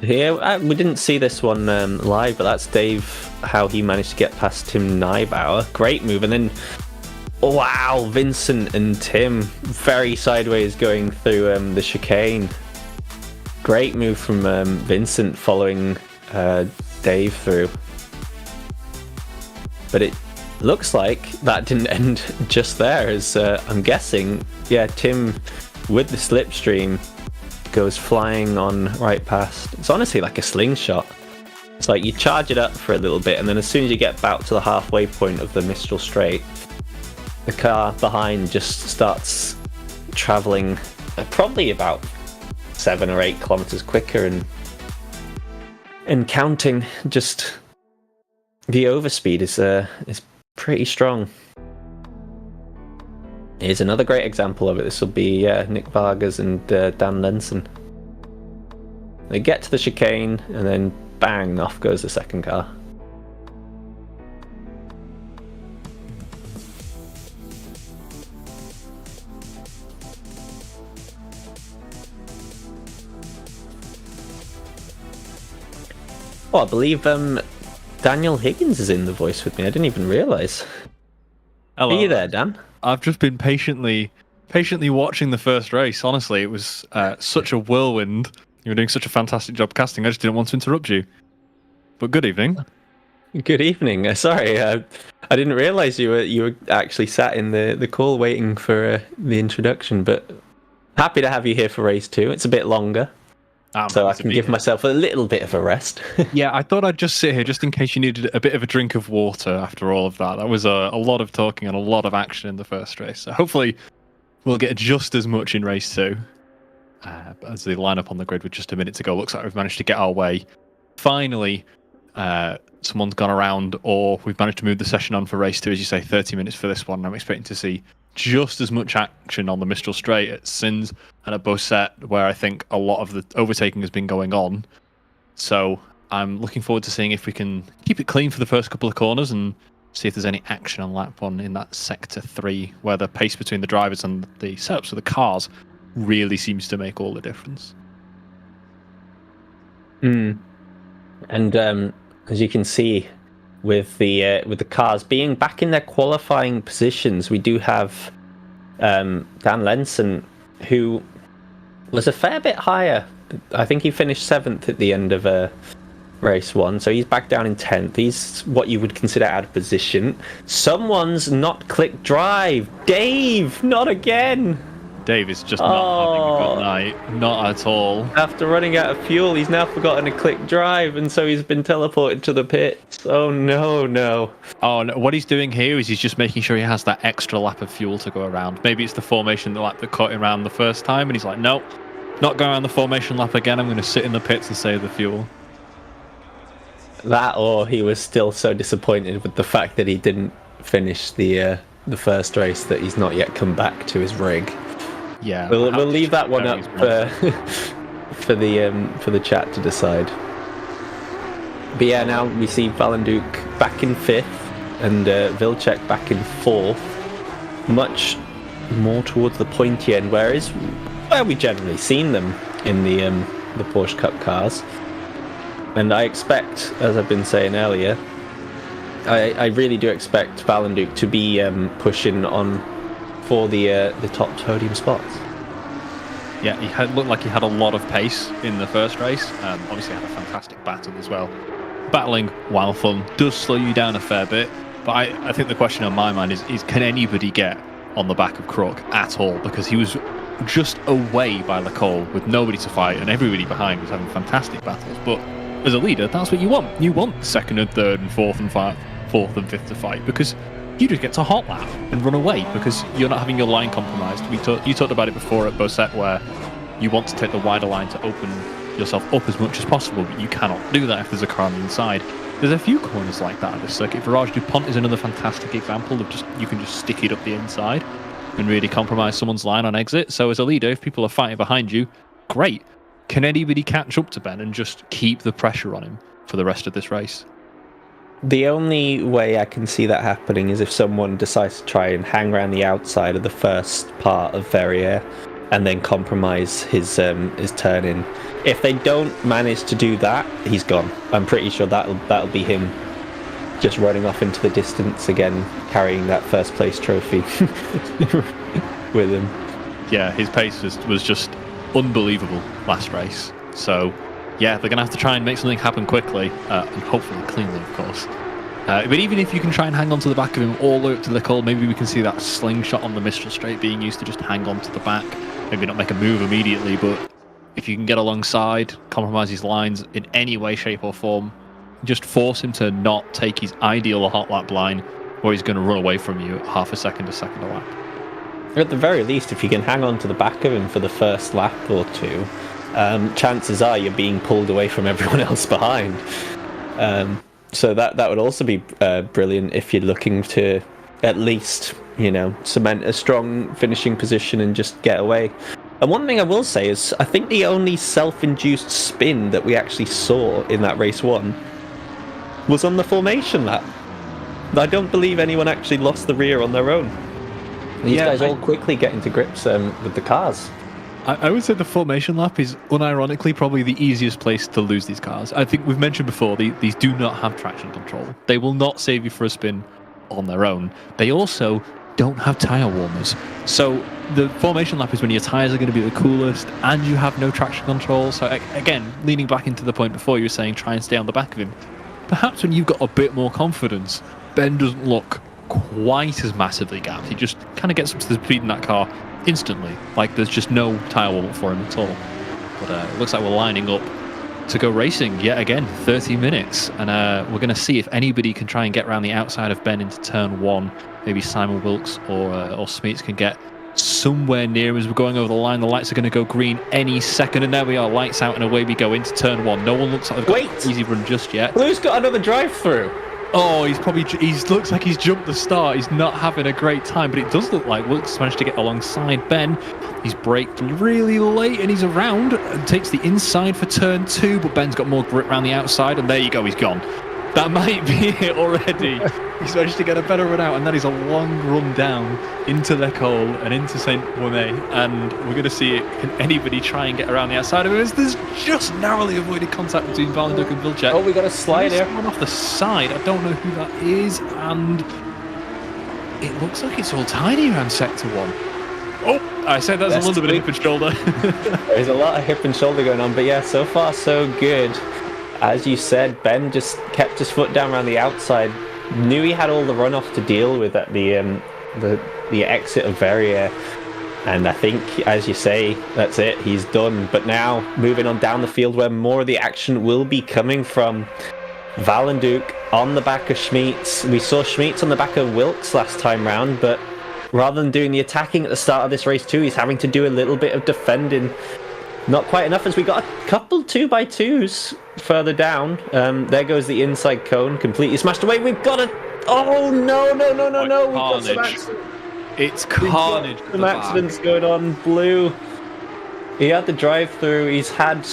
Here, we didn't see this one live, but that's Dave, how he managed to get past Tim Neibauer. Great move, and then wow, Vincent and Tim very sideways going through the chicane. Great move from Vincent following Dave through. But it looks like that didn't end just there, as I'm guessing, yeah, Tim with the slipstream goes flying on right past. It's honestly like a slingshot. It's like you charge it up for a little bit, and then as soon as you get about to the halfway point of the Mistral Straight, the car behind just starts travelling probably about 7 or 8 kilometers quicker and counting. Just the overspeed is pretty strong. Here's another great example of it. This will be Nick Vargas and Dan Lenson. They get to the chicane and then bang, off goes the second car. Oh, I believe Daniel Higgins is in the voice with me. I didn't even realise. Hello. Are you there, Dan? I've just been patiently watching the first race. Honestly, it was such a whirlwind. You were doing such a fantastic job casting. I just didn't want to interrupt you. But good evening. Good evening. Sorry, I didn't realise you were actually sat in the call waiting for the introduction. But happy to have you here for race 2. It's a bit longer, so I can give myself a little bit of a rest. Yeah, I thought I'd just sit here just in case you needed a bit of a drink of water after all of that. That was a lot of talking and a lot of action in the first race. So hopefully we'll get just as much in race 2. As they line up on the grid with just a minute to go, looks like we've managed to get our way. Finally, someone's gone around, or we've managed to move the session on for race 2, as you say, 30 minutes for this one. I'm expecting to see just as much action on the Mistral Straight at Sins and at Beausset, where I think a lot of the overtaking has been going on. So I'm looking forward to seeing if we can keep it clean for the first couple of corners and see if there's any action on lap 1 in that sector 3, where the pace between the drivers and the setups of the cars really seems to make all the difference. And as you can see, with the cars being back in their qualifying positions, we do have Dan Lenson, who was a fair bit higher. I think he finished 7th at the end of race 1, so he's back down in 10th. He's what you would consider out of position. Someone's not clicked drive. Dave, not again. Dave is just not having a good night. Not at all. After running out of fuel, he's now forgotten to click drive, and so he's been teleported to the pits. Oh no. Oh no, what he's doing here is he's just making sure he has that extra lap of fuel to go around. Maybe it's the formation lap that caught him around the first time, and he's like, nope, not going around the formation lap again. I'm going to sit in the pits and save the fuel. That, or he was still so disappointed with the fact that he didn't finish the first race that he's not yet come back to his rig. Yeah, we'll leave that one up for the chat to decide. But yeah, now we see Valenduc back in 5th and Vilcek back in 4th, much more towards the pointy end, whereas where we generally seen them in the Porsche Cup cars. And I expect, as I've been saying earlier, I really do expect Valenduc to be pushing on for the top podium spots. Yeah, looked like he had a lot of pace in the first race. Obviously had a fantastic battle as well. Battling, while fun, does slow you down a fair bit. But I think the question on my mind is can anybody get on the back of Crook at all? Because he was just away by Lecole with nobody to fight, and everybody behind was having fantastic battles. But as a leader, that's what you want. You want second and third and fourth and fifth to fight, because you just get to hot lap and run away because you're not having your line compromised. You talked about it before at Beausset, where you want to take the wider line to open yourself up as much as possible, but you cannot do that if there's a car on the inside. There's a few corners like that at this circuit. Virage du Pont is another fantastic example of just you can just stick it up the inside and really compromise someone's line on exit. So as a leader, if people are fighting behind you, great. Can anybody catch up to Ben and just keep the pressure on him for the rest of this race? The only way I can see that happening is if someone decides to try and hang around the outside of the first part of Verrier and then compromise his turn in. If they don't manage to do that, he's gone. I'm pretty sure that'll be him just running off into the distance again, carrying that first place trophy with him. Yeah, his pace was just unbelievable last race. So, yeah, they're going to have to try and make something happen quickly, and hopefully cleanly, of course. But even if you can try and hang on to the back of him all the way up to Licol, maybe we can see that slingshot on the Mistral Straight being used to just hang on to the back. Maybe not make a move immediately, but if you can get alongside, compromise his lines in any way, shape or form, just force him to not take his ideal hot lap line, or he's going to run away from you at half a second a lap. At the very least, if you can hang on to the back of him for the first lap or two, chances are you're being pulled away from everyone else behind. So that would also be brilliant if you're looking to at least, cement a strong finishing position and just get away. And one thing I will say is, I think the only self-induced spin that we actually saw in that race one was on the formation lap. I don't believe anyone actually lost the rear on their own. These guys all quickly getting to grips with the cars. I would say the formation lap is unironically probably the easiest place to lose these cars. I think we've mentioned before, these do not have traction control. They will not save you for a spin on their own. They also don't have tyre warmers. So the formation lap is when your tyres are going to be the coolest and you have no traction control. So again, leaning back into the point before, you were saying try and stay on the back of him. Perhaps when you've got a bit more confidence, Ben doesn't look quite as massively gapped. He just kind of gets up to the speed in that car instantly. Like there's just no tyre warm up for him at all. But it looks like we're lining up to go racing yet again, 30 minutes. And we're going to see if anybody can try and get around the outside of Ben into turn one. Maybe Simon Wilkes or Smeets can get somewhere near him as we're going over the line. The lights are going to go green any second. And there we are, lights out and away we go into turn one. No one looks like they've got an easy run just yet. Blue's got another drive-through. Oh, he looks like he's jumped the start. He's not having a great time, but it does look like Wilkes managed to get alongside Ben. He's braked really late and he's around and takes the inside for turn two, but Ben's got more grip around the outside, and there you go, he's gone. That might be it already. He's managed to get a better run out, and that is a long run down into Lecole and into Saint-Omer, and we're going to see it. Can anybody try and get around the outside of him? There's just narrowly avoided contact between Valenduc and Vilcek. Oh, we got a slide here. Someone off the side. I don't know who that is, and it looks like it's all tiny around sector one. Oh, I said that's a little bit of hip and shoulder. There's a lot of hip and shoulder going on, but yeah, so far so good. As you said, Ben just kept his foot down around the outside. Knew he had all the runoff to deal with at the exit of Verrier, and I think, as you say, that's it. He's done. But now moving on down the field, where more of the action will be coming from. Valenduc on the back of Smeets. We saw Smeets on the back of Wilkes last time round, but rather than doing the attacking at the start of this race too, he's having to do a little bit of defending. Not quite enough, as we got a couple 2x2s further down. There goes the inside cone, completely smashed away. We've got a... Oh, no. We've got some accidents. It's carnage. Some accidents going on. Blue. He had the drive-through. He's had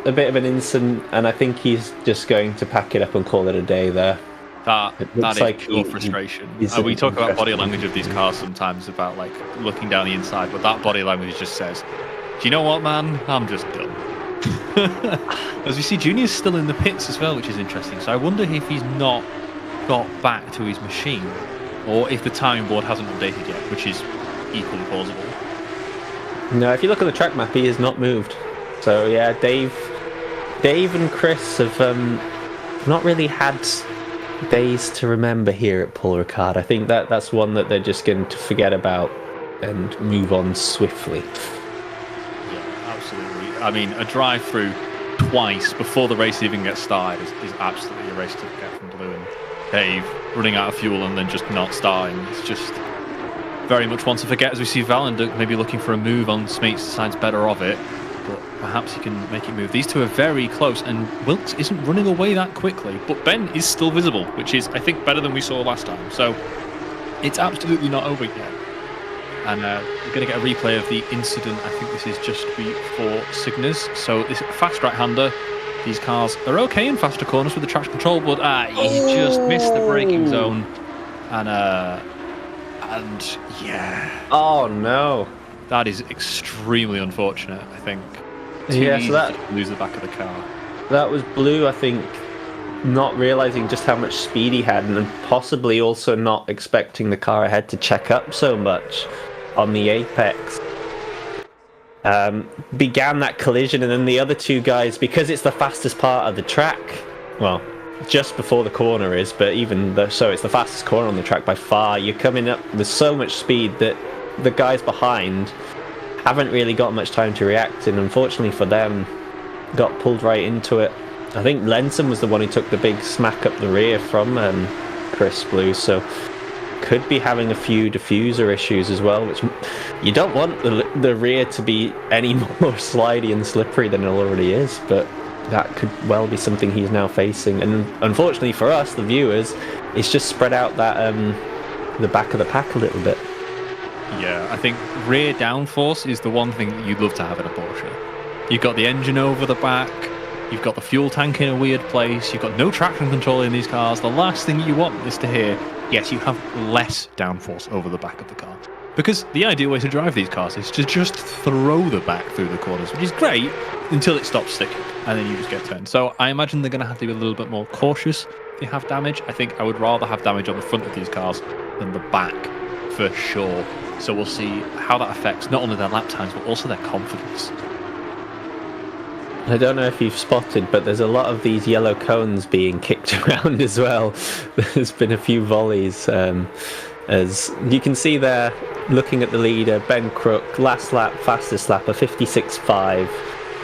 a bit of an incident, and I think he's just going to pack it up and call it a day there. That is like pure frustration. We talk about body language of these cars sometimes, about like looking down the inside, but that body language just says, do you know what, man? I'm just done. As we see, Junior's still in the pits as well, which is interesting. So I wonder if he's not got back to his machine, or if the timing board hasn't updated yet, which is equally plausible. No, if you look at the track map, he has not moved. So yeah, Dave and Chris have not really had days to remember here at Paul Ricard. I think that's one that they're just going to forget about and move on swiftly. Absolutely. I mean, a drive-through twice before the race even gets started is absolutely a race to get from Blue. And Dave running out of fuel and then just not starting. It's just very much one to forget, as we see Valenduk maybe looking for a move on Smeets, decides better of it, but perhaps he can make it move. These two are very close, and Wilkes isn't running away that quickly, but Ben is still visible, which is, I think, better than we saw last time. So it's absolutely not over yet. And we're going to get a replay of the incident. I think this is just before Cygnus. So this fast right-hander, these cars are okay in faster corners with the traction control, but he just missed the braking zone. And yeah. Oh no. That is extremely unfortunate, I think. Yeah, so that lose the back of the car. That was Blue, I think, not realizing just how much speed he had, and possibly also not expecting the car ahead to check up so much on the apex. Began that collision, and then the other two guys, because it's the fastest part of the track, well, just before the corner is, but even though so it's the fastest corner on the track by far, you're coming up with so much speed that the guys behind haven't really got much time to react, and unfortunately for them, got pulled right into it. I think Lenson was the one who took the big smack up the rear from Chris Blue, so could be having a few diffuser issues as well, which you don't want the rear to be any more slidey and slippery than it already is, but that could well be something he's now facing. And unfortunately for us, the viewers, it's just spread out that the back of the pack a little bit. Yeah, I think rear downforce is the one thing that you'd love to have in a Porsche. You've got the engine over the back, you've got the fuel tank in a weird place, you've got no traction control in these cars. The last thing you want is to hear, yes, you have less downforce over the back of the car. Because the ideal way to drive these cars is to just throw the back through the corners, which is great until it stops sticking, and then you just get turned. So I imagine they're going to have to be a little bit more cautious if they have damage. I think I would rather have damage on the front of these cars than the back, for sure. So we'll see how that affects not only their lap times, but also their confidence. I don't know if you've spotted, but there's a lot of these yellow cones being kicked around as well. There's been a few volleys. As you can see there, looking at the leader, Ben Crook, last lap, fastest lap, a 56.5.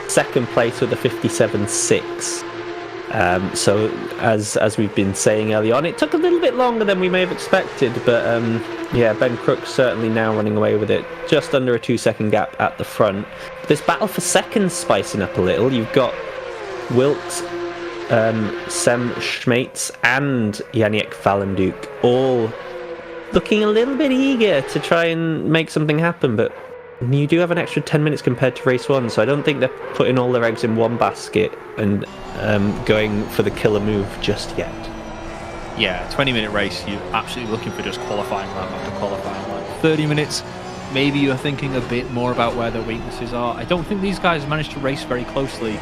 Second place with a 57.6. So as we've been saying early on, it took a little bit longer than we may have expected, but yeah, Ben Crook certainly now running away with it, just under a 2-second gap at the front. This battle for seconds spicing up a little. You've got Wilkes, Sem Schmeets and Yannick Valenduk all looking a little bit eager to try and make something happen, but you do have an extra 10 minutes compared to race 1, so I don't think they're putting all their eggs in one basket and going for the killer move just yet. Yeah, 20-minute race, you're absolutely looking for just qualifying lap after qualifying lap. 30 minutes, maybe you're thinking a bit more about where their weaknesses are. I don't think these guys managed to race very closely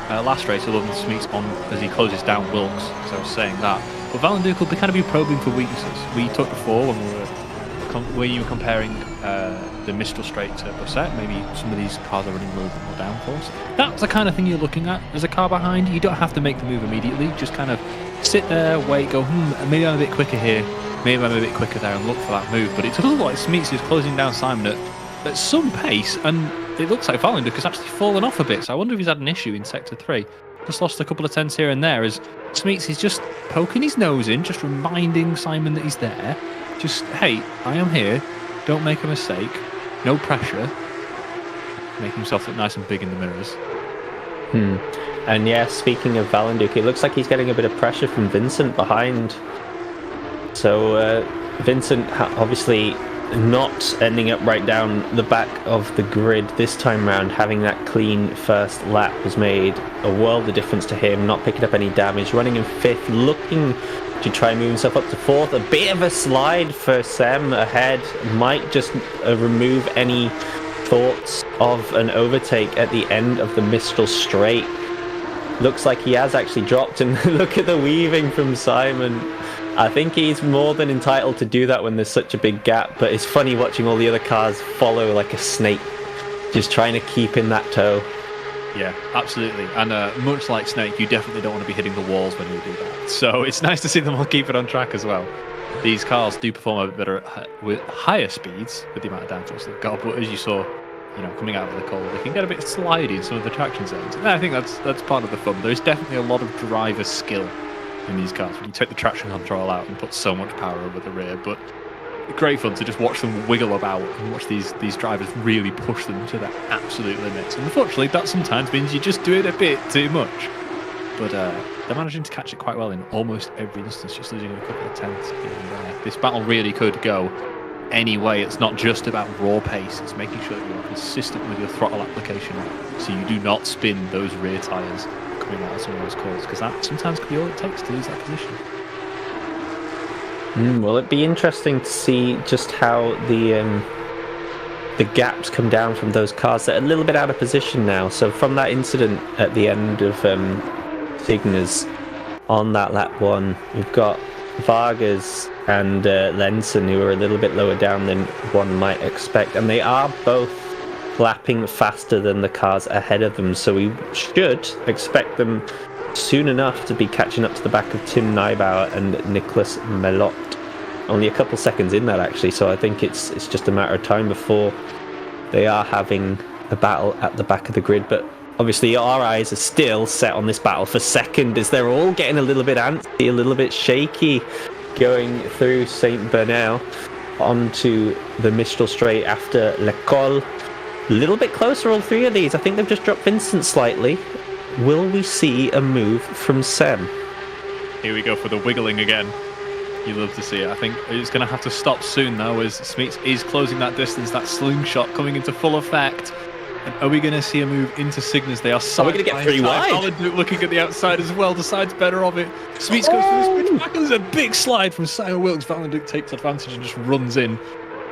last race, other than Smeets on as he closes down Wilkes, as I was saying that. But Valenduk will kind of be probing for weaknesses. We talked before when you were comparing the Mistral Straight to Bossett, maybe some of these cars are running a little bit more downforce. That's the kind of thing you're looking at as a car behind. You don't have to make the move immediately, just kind of sit there, wait, go, maybe I'm a bit quicker here, maybe I'm a bit quicker there, and look for that move. But it does look like Smeets is closing down Simon at some pace, and it looks like Valenduk has actually fallen off a bit, so I wonder if he's had an issue in Sector 3. Just lost a couple of tenths here and there, as Smeets is just poking his nose in, just reminding Simon that he's there. Just, hey, I am here, don't make a mistake, no pressure. Making himself look nice and big in the mirrors. And yeah, speaking of Valenduk, it looks like he's getting a bit of pressure from Vincent behind. So Vincent obviously not ending up right down the back of the grid this time round. Having that clean first lap has made a world of difference to him, not picking up any damage, running in 5th, looking to try and move himself up to 4th. A bit of a slide for Sem ahead, might just remove any thoughts of an overtake at the end of the Mistral Straight. Looks like he has actually dropped, and look at the weaving from Simon. I think he's more than entitled to do that when there's such a big gap, but it's funny watching all the other cars follow like a snake, just trying to keep in that toe. Yeah, absolutely. And much like Snake, you definitely don't want to be hitting the walls when you do that. So it's nice to see them all keep it on track as well. These cars do perform a bit better with higher speeds with the amount of downforce they've got, but as you saw, coming out of the cold, they can get a bit slidey in some of the traction zones. And I think that's part of the fun. There's definitely a lot of driver skill in these cars when you take the traction control out and put so much power over the rear. But great fun to just watch them wiggle about and watch these drivers really push them to their absolute limits. And unfortunately, that sometimes means you just do it a bit too much. But they're managing to catch it quite well in almost every instance, just losing a couple of tenths here and there. This battle really could go any way. It's not just about raw pace, it's making sure that you're consistent with your throttle application so you do not spin those rear tyres coming out of some of those corners, because that sometimes could be all it takes to lose that position. Well, it'd be interesting to see just how the gaps come down from those cars that are a little bit out of position now. So from that incident at the end of Cygnus on that lap 1, you've got Vargas and Lenson, who are a little bit lower down than one might expect, and they are both lapping faster than the cars ahead of them, so we should expect them soon enough to be catching up to the back of Tim Neibauer and Nicolas Melot. Only a couple seconds in that, actually, so I think it's just a matter of time before they are having a battle at the back of the grid. But obviously our eyes are still set on this battle for second, as they're all getting a little bit antsy, a little bit shaky, going through Saint Bernard onto the Mistral Straight after Le Col. A little bit closer, all three of these. I think they've just dropped Vincent slightly. Will we see a move from Sem? Here we go for the wiggling again. You love to see it. I think it's going to have to stop soon, though, as Smeets is closing that distance, that slingshot coming into full effect. And are we going to see a move into Cygnus? They are side. Are we going to get three wide? Valentine looking at the outside as well. Decides better of it. Smeets goes for the switch back, and there's a big slide from Simon Wilkes. Valentine takes advantage and just runs in.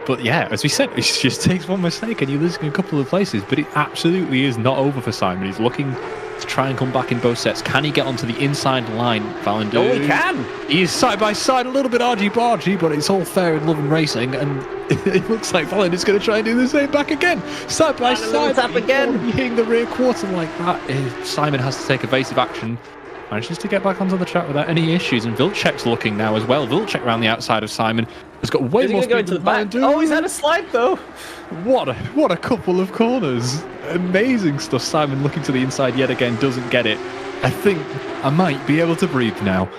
But yeah, as we said, it just takes one mistake and you're losing a couple of places. But it absolutely is not over for Simon. He's looking to try and come back in both sets. Can he get onto the inside line, Valentine? Oh, he can! He is side by side, a little bit argy-bargy, but it's all fair in love and racing. And it looks like Valentine's going to try and do the same back again. Side by side. Up again. Hitting the rear quarter like that. Simon has to take evasive action. Manages to get back onto the track without any issues, and Vilcek's looking now as well. Vilcek around the outside of Simon has got way more speed into the back. Oh, he's had a slide though. What a couple of corners! Amazing stuff. Simon looking to the inside yet again, doesn't get it. I think I might be able to breathe now.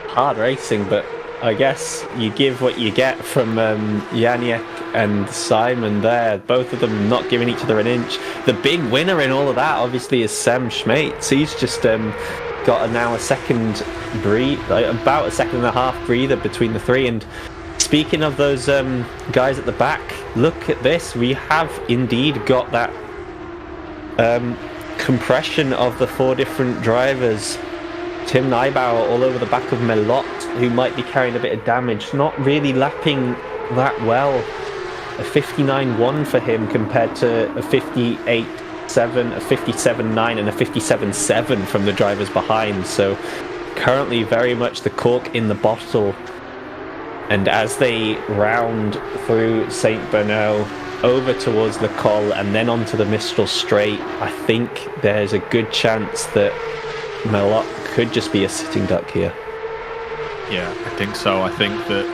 Hard racing, but I guess you give what you get from Janiek and Simon there. Both of them not giving each other an inch. The big winner in all of that, obviously, is Sam Schmeitz. He's just got now a second about a second and a half breather between the three. And speaking of those guys at the back, look at this. We have indeed got that compression of the four different drivers. Tim Neibauer all over the back of Melot, who might be carrying a bit of damage, not really lapping that well. A 59.1 for him compared to a 58.7, a 57.9 and a 57.7 from the drivers behind. So currently very much the cork in the bottle. And as they round through Saint Bernard over towards Le Col and then onto the Mistral Straight, I think there's a good chance that Melot could just be a sitting duck here. Yeah, I think so. I think that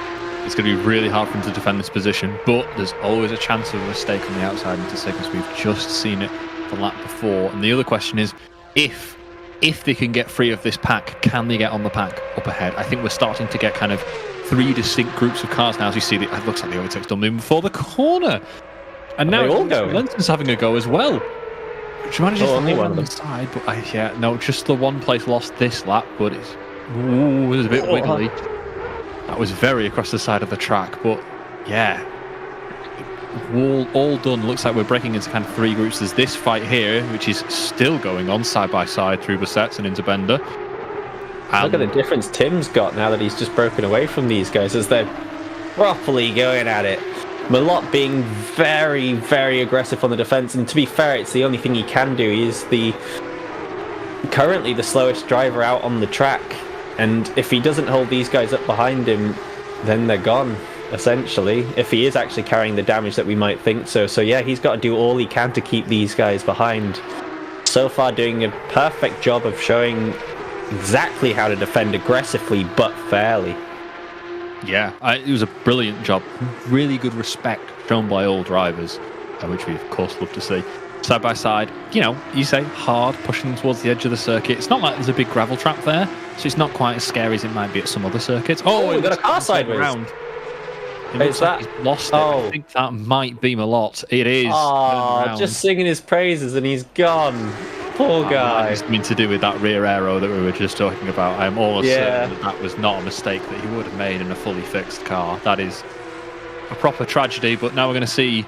it's going to be really hard for him to defend this position, but there's always a chance of a mistake on the outside into Cygnus. We've just seen it the lap before. And the other question is, if they can get free of this pack, can they get on the pack up ahead? I think we're starting to get kind of three distinct groups of cars now. As you see, it looks like the overtake's done moving before the corner. And now Lenson's having a go as well. She manages to hold on the side, but just the one place lost this lap, but it was a bit wiggly. That was very across the side of the track, but yeah, all done. Looks like we're breaking into kind of three groups. There's this fight here, which is still going on side by side through Bassets and into Bender. Look at the difference Tim's got now that he's just broken away from these guys as they're properly going at it. Melot being very, very aggressive on the defence, and to be fair, it's the only thing he can do. He is currently the slowest driver out on the track, and if he doesn't hold these guys up behind him, then they're gone, essentially, if he is actually carrying the damage that we might think so. So yeah, he's got to do all he can to keep these guys behind. So far doing a perfect job of showing exactly how to defend aggressively but fairly. Yeah, it was a brilliant job. Really good respect shown by all drivers, which we of course love to see. side by side. You say hard, pushing them towards the edge of the circuit. It's not like there's a big gravel trap there, so it's not quite as scary as it might be at some other circuits. Oh, we got a car sideways. It looks like he's lost it. I think that might be Malott. It is. Oh, just singing his praises and he's gone. Poor guy. It's something to do with that rear aero that we were just talking about. I'm almost certain that was not a mistake that he would have made in a fully fixed car. That is a proper tragedy, but now we're going to see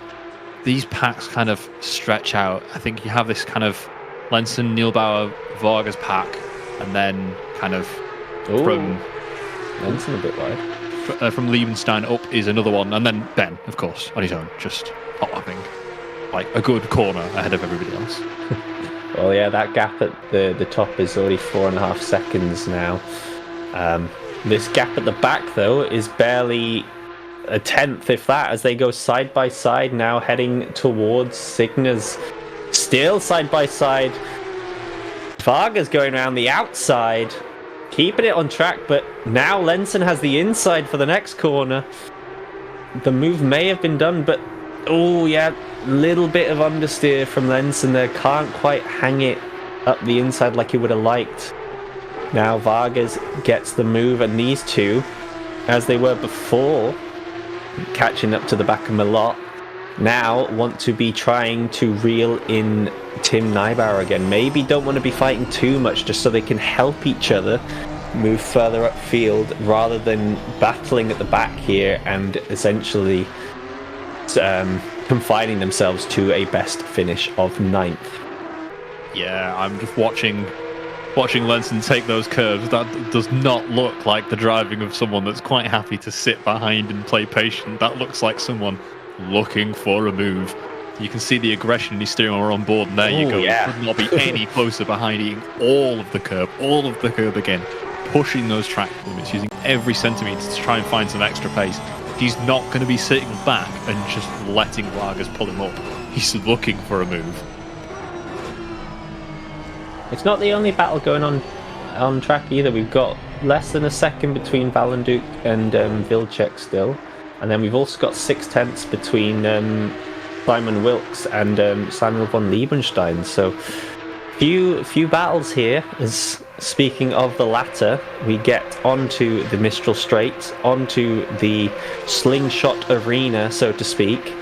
these packs kind of stretch out. I think you have this kind of Lenson, Nielbauer, Vargas pack, and then kind of from Lenson a bit wide. From Liebenstein up is another one, and then Ben, of course, on his own, just hot lapping like a good corner ahead of everybody else. Well, yeah, that gap at the top is already 4.5 seconds now. This gap at the back, though, is barely a tenth, if that, as they go side by side now, heading towards Signa's. Still side by side. Vargas going around the outside, keeping it on track, but now Lenson has the inside for the next corner. The move may have been done, but little bit of understeer from Lenson there. Can't quite hang it up the inside like he would have liked. Now Vargas gets the move, and these two, as they were before, catching up to the back of Malott, now want to be trying to reel in Tim Neibauer again. Maybe don't want to be fighting too much, just so they can help each other move further upfield rather than battling at the back here and essentially confining themselves to a best finish of 9th. Yeah, I'm just watching Lenson take those curves. That does not look like the driving of someone that's quite happy to sit behind and play patient. That looks like someone looking for a move. You can see the aggression in his steering wheel on board, and there you go. Yeah. He could not be any closer behind, eating all of the curb again, pushing those track limits, using every centimetre to try and find some extra pace. He's not going to be sitting back and just letting Vargas pull him up. He's looking for a move. It's not the only battle going on track either. We've got less than a second between Valenduc and Vilcek still, and then we've also got 6/10 between Simon Wilkes and Samuel von Liebenstein. So few battles here. As speaking of the latter, we get onto the Mistral Straight, onto the slingshot arena, so to speak.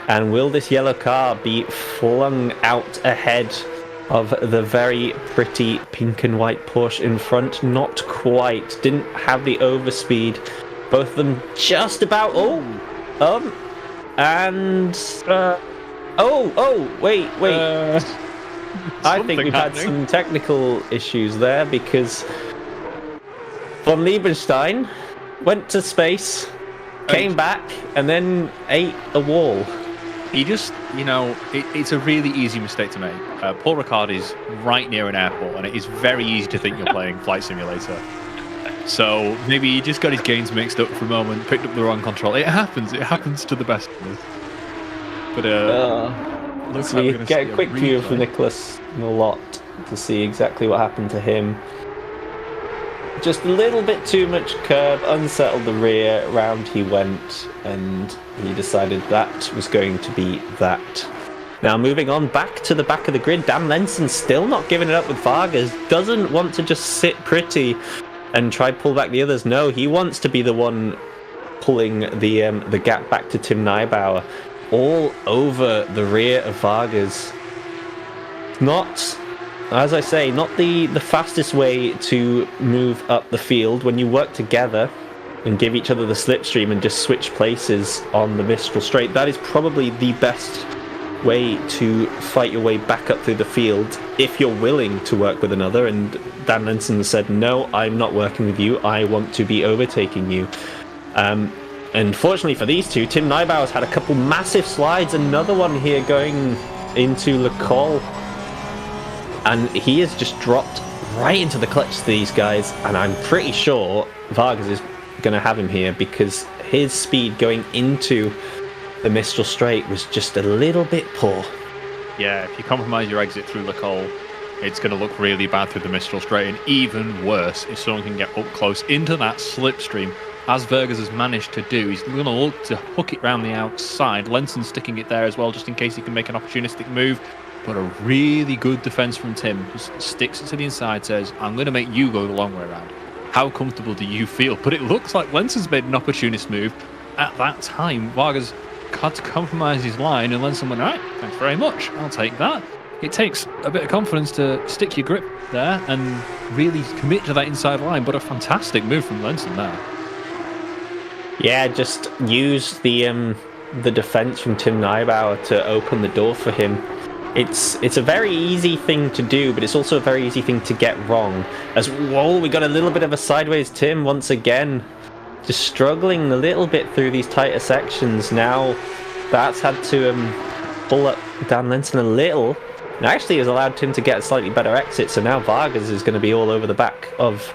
And will this yellow car be flung out ahead of the very pretty pink and white Porsche in front? Not quite. Didn't have the overspeed. Both of them just about. Wait. I think we've had some technical issues there, because von Liebenstein went to space, came back, and then ate a wall. He just, it's a really easy mistake to make. Paul Ricard is right near an airport, and it is very easy to think you're playing Flight Simulator. So maybe he just got his gains mixed up for a moment, picked up the wrong control. It happens to the best of us. But looks like we get a quick view of Nicholas Malott to see exactly what happened to him. Just a little bit too much curb, unsettled the rear, round he went, and he decided that was going to be that. Now moving on back to the back of the grid, Dan Lenson still not giving it up with Vargas, doesn't want to just sit pretty and try pull back the others. No, he wants to be the one pulling the gap back to Tim Neibauer, all over the rear of Vargas. Not, as I say, not the fastest way to move up the field when you work together and give each other the slipstream and just switch places on the Mistral Straight. That is probably the best way to fight your way back up through the field if you're willing to work with another. And Dan Lenson said, no, I'm not working with you. I want to be overtaking you. And fortunately for these two, Tim Neibauer's had a couple massive slides. Another one here going into Le Col. And he has just dropped right into the clutch to these guys. And I'm pretty sure Vargas is going to have him here, because his speed going into the Mistral Straight was just a little bit poor. Yeah, if you compromise your exit through Le Col, it's going to look really bad through the Mistral Straight. And even worse if someone can get up close into that slipstream, as Vargas has managed to do. He's going to look to hook it round the outside. Lenson sticking it there as well, just in case he can make an opportunistic move. but a really good defense from Tim. Just sticks it to the inside, says, I'm going to make you go the long way around. How comfortable do you feel? But it looks like Lenson's made an opportunist move. At that time, Vargas had to compromise his line, and Lenson went, all right, thanks very much, I'll take that. It takes a bit of confidence to stick your grip there and really commit to that inside line, but a fantastic move from Lenson there. Yeah, just use the defense from Tim Neubauer to open the door for him. It's a very easy thing to do, but it's also a very easy thing to get wrong. As whoa, we got a little bit of a sideways Tim once again, just struggling a little bit through these tighter sections. Now that's had to pull up Dan Lenson a little. And actually has allowed Tim to get a slightly better exit, so now Vargas is going to be all over the back of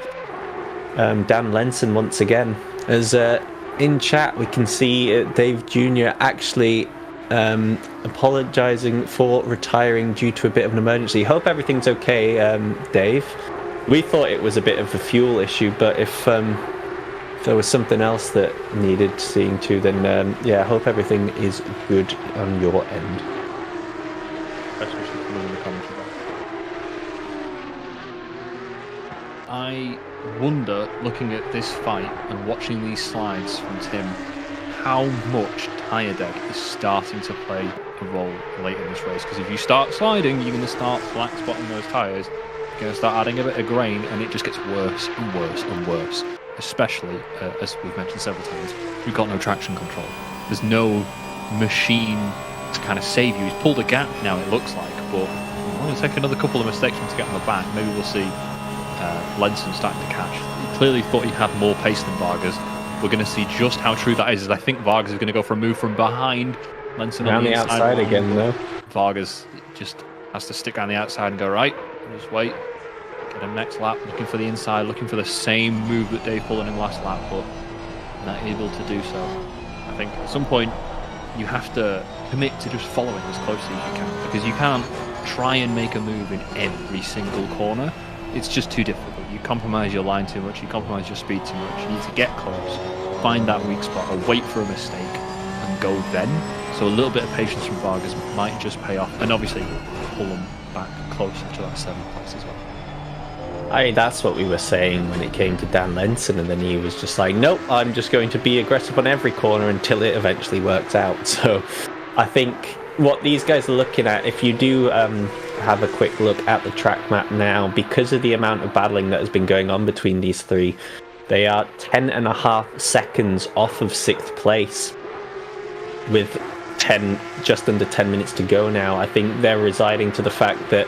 Dan Lenson once again. As in chat we can see Dave Jr. actually apologising for retiring due to a bit of an emergency. Hope everything's okay, Dave. We thought it was a bit of a fuel issue, but if there was something else that needed seeing to, then yeah, hope everything is good on your end. I wonder, looking at this fight and watching these slides from Tim, how much tyre deck is starting to play a role late in this race. Because if you start sliding, you're going to start flat spotting those tyres. You're going to start adding a bit of grain, and it just gets worse and worse and worse. Especially, as we've mentioned several times, you've got no traction control. There's no machine to kind of save you. He's pulled a gap now, it looks like, but I'm going to take another couple of mistakes to get on the back. Maybe we'll see Lenson starting to catch. He clearly thought he had more pace than Vargas. We're going to see just how true that is. As I think Vargas is going to go for a move from behind. Lenson on the outside again, though. Vargas just has to stick on the outside and go right. Just wait. Get him next lap. Looking for the inside. Looking for the same move that Dave pulled in last lap, but not able to do so. I think at some point you have to commit to just following as closely as you can, because you can't try and make a move in every single corner. It's just too difficult. You compromise your line too much, you compromise your speed too much. You need to get close, find that weak spot, or wait for a mistake and go then. So a little bit of patience from Vargas might just pay off, and obviously pull them back closer to that 7th place as well. That's what we were saying when it came to Dan Lenson, and then he was just like, nope, I'm just going to be aggressive on every corner until it eventually works out. So I think what these guys are looking at, if you do have a quick look at the track map now, because of the amount of battling that has been going on between these three, they are 10.5 seconds off of 6th place with just under 10 minutes to go now. I think they're residing to the fact that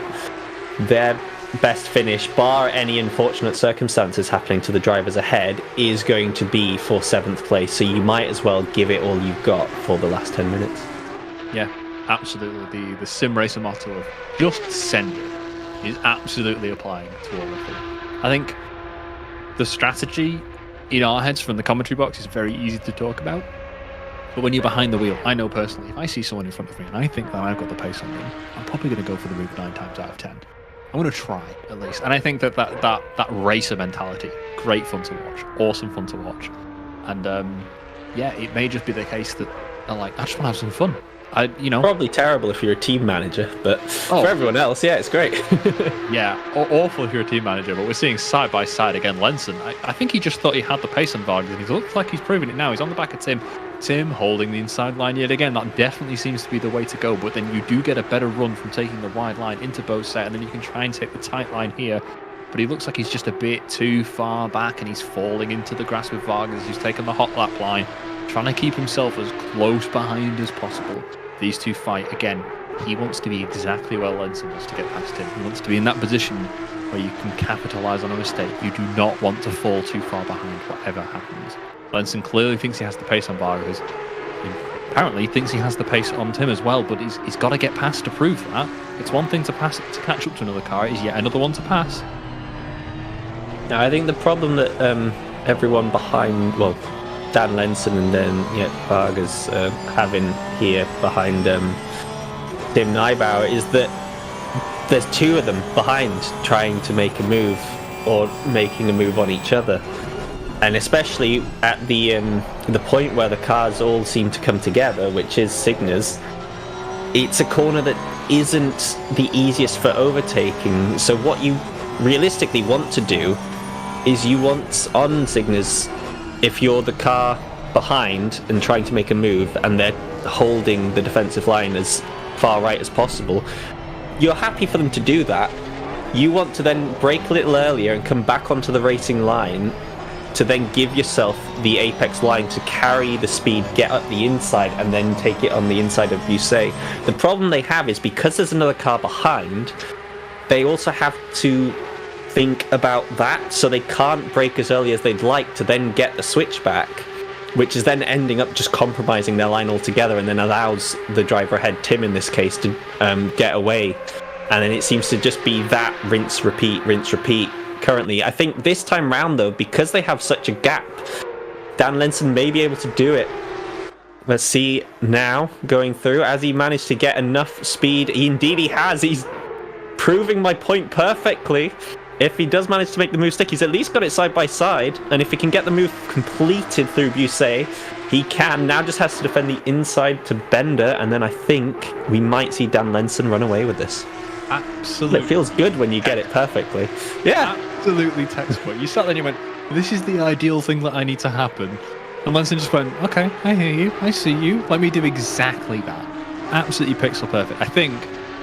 their best finish, bar any unfortunate circumstances happening to the drivers ahead, is going to be for 7th place. So you might as well give it all you've got for the last 10 minutes. Yeah, absolutely. The sim racer motto of just send it is absolutely applying to all of them. I think the strategy in our heads from the commentary box is very easy to talk about, but when you're behind the wheel, I know personally, if I see someone in front of me and I think that I've got the pace on them, I'm probably going to go for the move 9 times out of 10. I'm going to try, at least. And I think that racer mentality, great fun to watch, awesome fun to watch. And yeah, it may just be the case that they're like, I just want to have some fun. Probably terrible if you're a team manager, but for everyone else, yeah, it's great. Yeah, awful if you're a team manager, but we're seeing side by side again Lenson. I think he just thought he had the pace on Vargas, and he looks like he's proving it now. He's on the back of Tim. Tim holding the inside line yet again. That definitely seems to be the way to go, but then you do get a better run from taking the wide line into both set, and then you can try and take the tight line here. But he looks like he's just a bit too far back, and he's falling into the grass with Vargas. He's taken the hot lap line, trying to keep himself as close behind as possible. These two fight again. He wants to be exactly where Lenson wants to get past him. He wants to be in that position where you can capitalise on a mistake. You do not want to fall too far behind whatever happens. Lenson clearly thinks he has the pace on Vargas. He apparently thinks he has the pace on Tim as well, but he's got to get past to prove that. It's one thing to pass to catch up to another car. It is yet another one to pass. Now, I think the problem that everyone behind, well, Dan Lenson and then Vargas having here behind Tim Neubauer is that there's two of them behind trying to make a move or making a move on each other. And especially at the point where the cars all seem to come together, which is Cygnus, it's a corner that isn't the easiest for overtaking. So what you realistically want to do is you want on Cygnus, if you're the car behind and trying to make a move and they're holding the defensive line as far right as possible, you're happy for them to do that. You want to then brake a little earlier and come back onto the racing line to then give yourself the apex line to carry the speed, get up the inside, and then take it on the inside of Busset. The problem they have is because there's another car behind, they also have to think about that, so they can't brake as early as they'd like to then get the switchback, which is then ending up just compromising their line altogether, and then allows the driver ahead, Tim in this case, to get away. And then it seems to just be that rinse, repeat currently. I think this time round, though, because they have such a gap, Dan Lenson may be able to do it. Let's see now, going through, as he managed to get enough speed. Indeed he has. He's proving my point perfectly. If he does manage to make the move stick, he's at least got it side by side. And if he can get the move completed through Busset, he can. Now just has to defend the inside to Bender. And then I think we might see Dan Lenson run away with this. Absolutely. It feels good when you get it perfectly. Yeah. Absolutely textbook. You sat there and you went, this is the ideal thing that I need to happen. And Lenson just went, okay, I hear you, I see you. Let me do exactly that. Absolutely pixel perfect. I think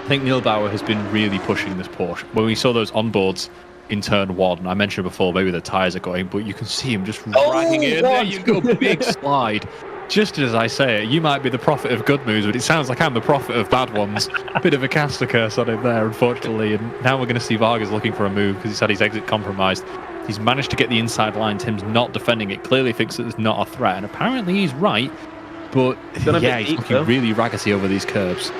Neil Bauer has been really pushing this Porsche. When we saw those onboards in turn 1, I mentioned before, maybe the tyres are going, but you can see him just dragging it in. There you go, big slide. Just as I say it, you might be the prophet of good moves, but it sounds like I'm the prophet of bad ones. Bit of a caster curse on him there, unfortunately. And now we're going to see Vargas looking for a move because he's had his exit compromised. He's managed to get the inside line. Tim's not defending it. Clearly thinks that it's not a threat. And apparently he's right. But yeah, he's looking really raggedy over these curbs.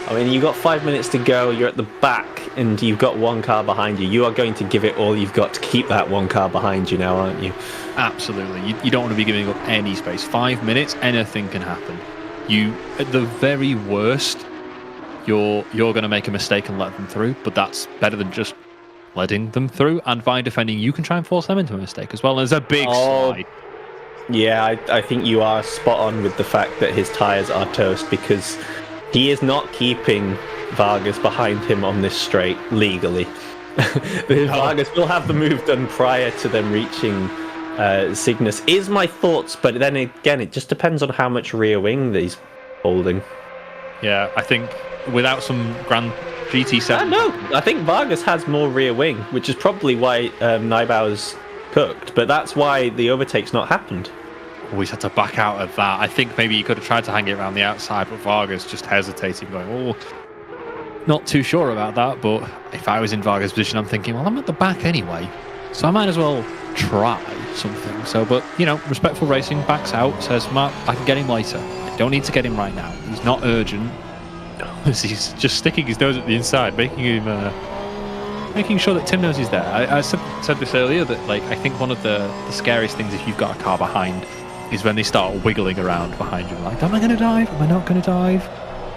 I mean, you've got 5 minutes to go, you're at the back, and you've got one car behind you. You are going to give it all you've got to keep that one car behind you now, aren't you? Absolutely. You don't want to be giving up any space. 5 minutes, anything can happen. You, at the very worst, you're going to make a mistake and let them through, but that's better than just letting them through. And by defending, you can try and force them into a mistake as well. There's a big slide. Yeah, I think you are spot on with the fact that his tyres are toast, because he is not keeping Vargas behind him on this straight legally. Vargas will have the move done prior to them reaching Cygnus, is my thoughts, but then again, it just depends on how much rear wing that he's holding. Yeah, I think without some Grand GT7... No, I think Vargas has more rear wing, which is probably why Neubauer's cooked, but that's why the overtake's not happened. Always had to back out of that. I think maybe he could have tried to hang it around the outside, but Vargas just hesitating, going, oh, not too sure about that. But if I was in Vargas' position, I'm thinking, well, I'm at the back anyway, so I might as well try something. So, but, you know, Respectful Racing backs out, says, Mark, I can get him later. I don't need to get him right now. He's not urgent. He's just sticking his nose at the inside, making sure that Tim knows he's there. I said this earlier, that like I think one of the scariest things if you've got a car behind is when they start wiggling around behind you. Like, am I going to dive? Am I not going to dive?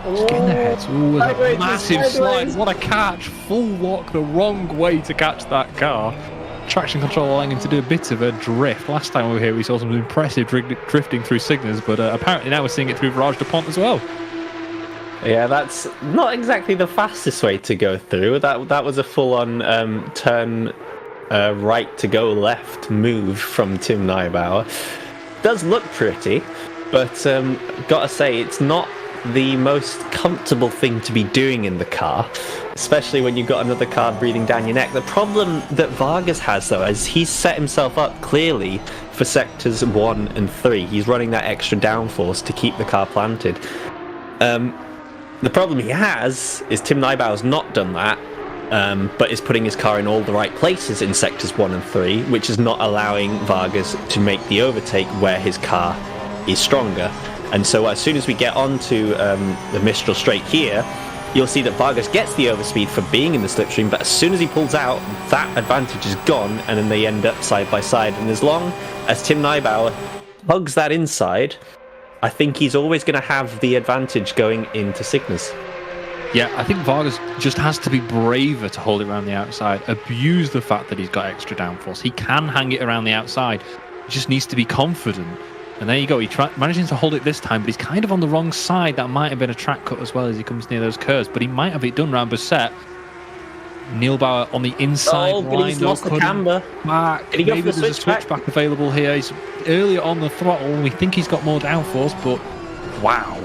Just getting their heads. Ooh, a massive slide. What a catch. Full lock, the wrong way to catch that car. Traction control allowing him to do a bit of a drift. Last time we were here, we saw some impressive drifting through Cygnus, but apparently now we're seeing it through Virage DuPont as well. Yeah, that's not exactly the fastest way to go through. That was a full-on turn right to go left move from Tim Neubauer. Does look pretty, but gotta say, it's not the most comfortable thing to be doing in the car, especially when you've got another car breathing down your neck. The problem that Vargas has, though, is he's set himself up clearly for sectors 1 and 3. He's running that extra downforce to keep the car planted. The problem he has is Tim Neubauer's not done that, but is putting his car in all the right places in sectors 1 and 3, which is not allowing Vargas to make the overtake where his car is stronger. And so as soon as we get onto the Mistral straight here, you'll see that Vargas gets the overspeed for being in the slipstream, but as soon as he pulls out, that advantage is gone, and then they end up side by side. And as long as Tim Neubauer hugs that inside, I think he's always going to have the advantage going into Cygnus. Yeah, I think Vargas just has to be braver to hold it around the outside, abuse the fact that he's got extra downforce. He can hang it around the outside. He just needs to be confident And there you go. He managing to hold it this time, but he's kind of on the wrong side. That might have been a track cut as well as he comes near those curves, but he might have it done round Bassett. Neil Bauer on the inside line. But he's lost the camber. Did he go for the switchback? Switchback available here. He's earlier on the throttle. We think he's got more downforce, but wow.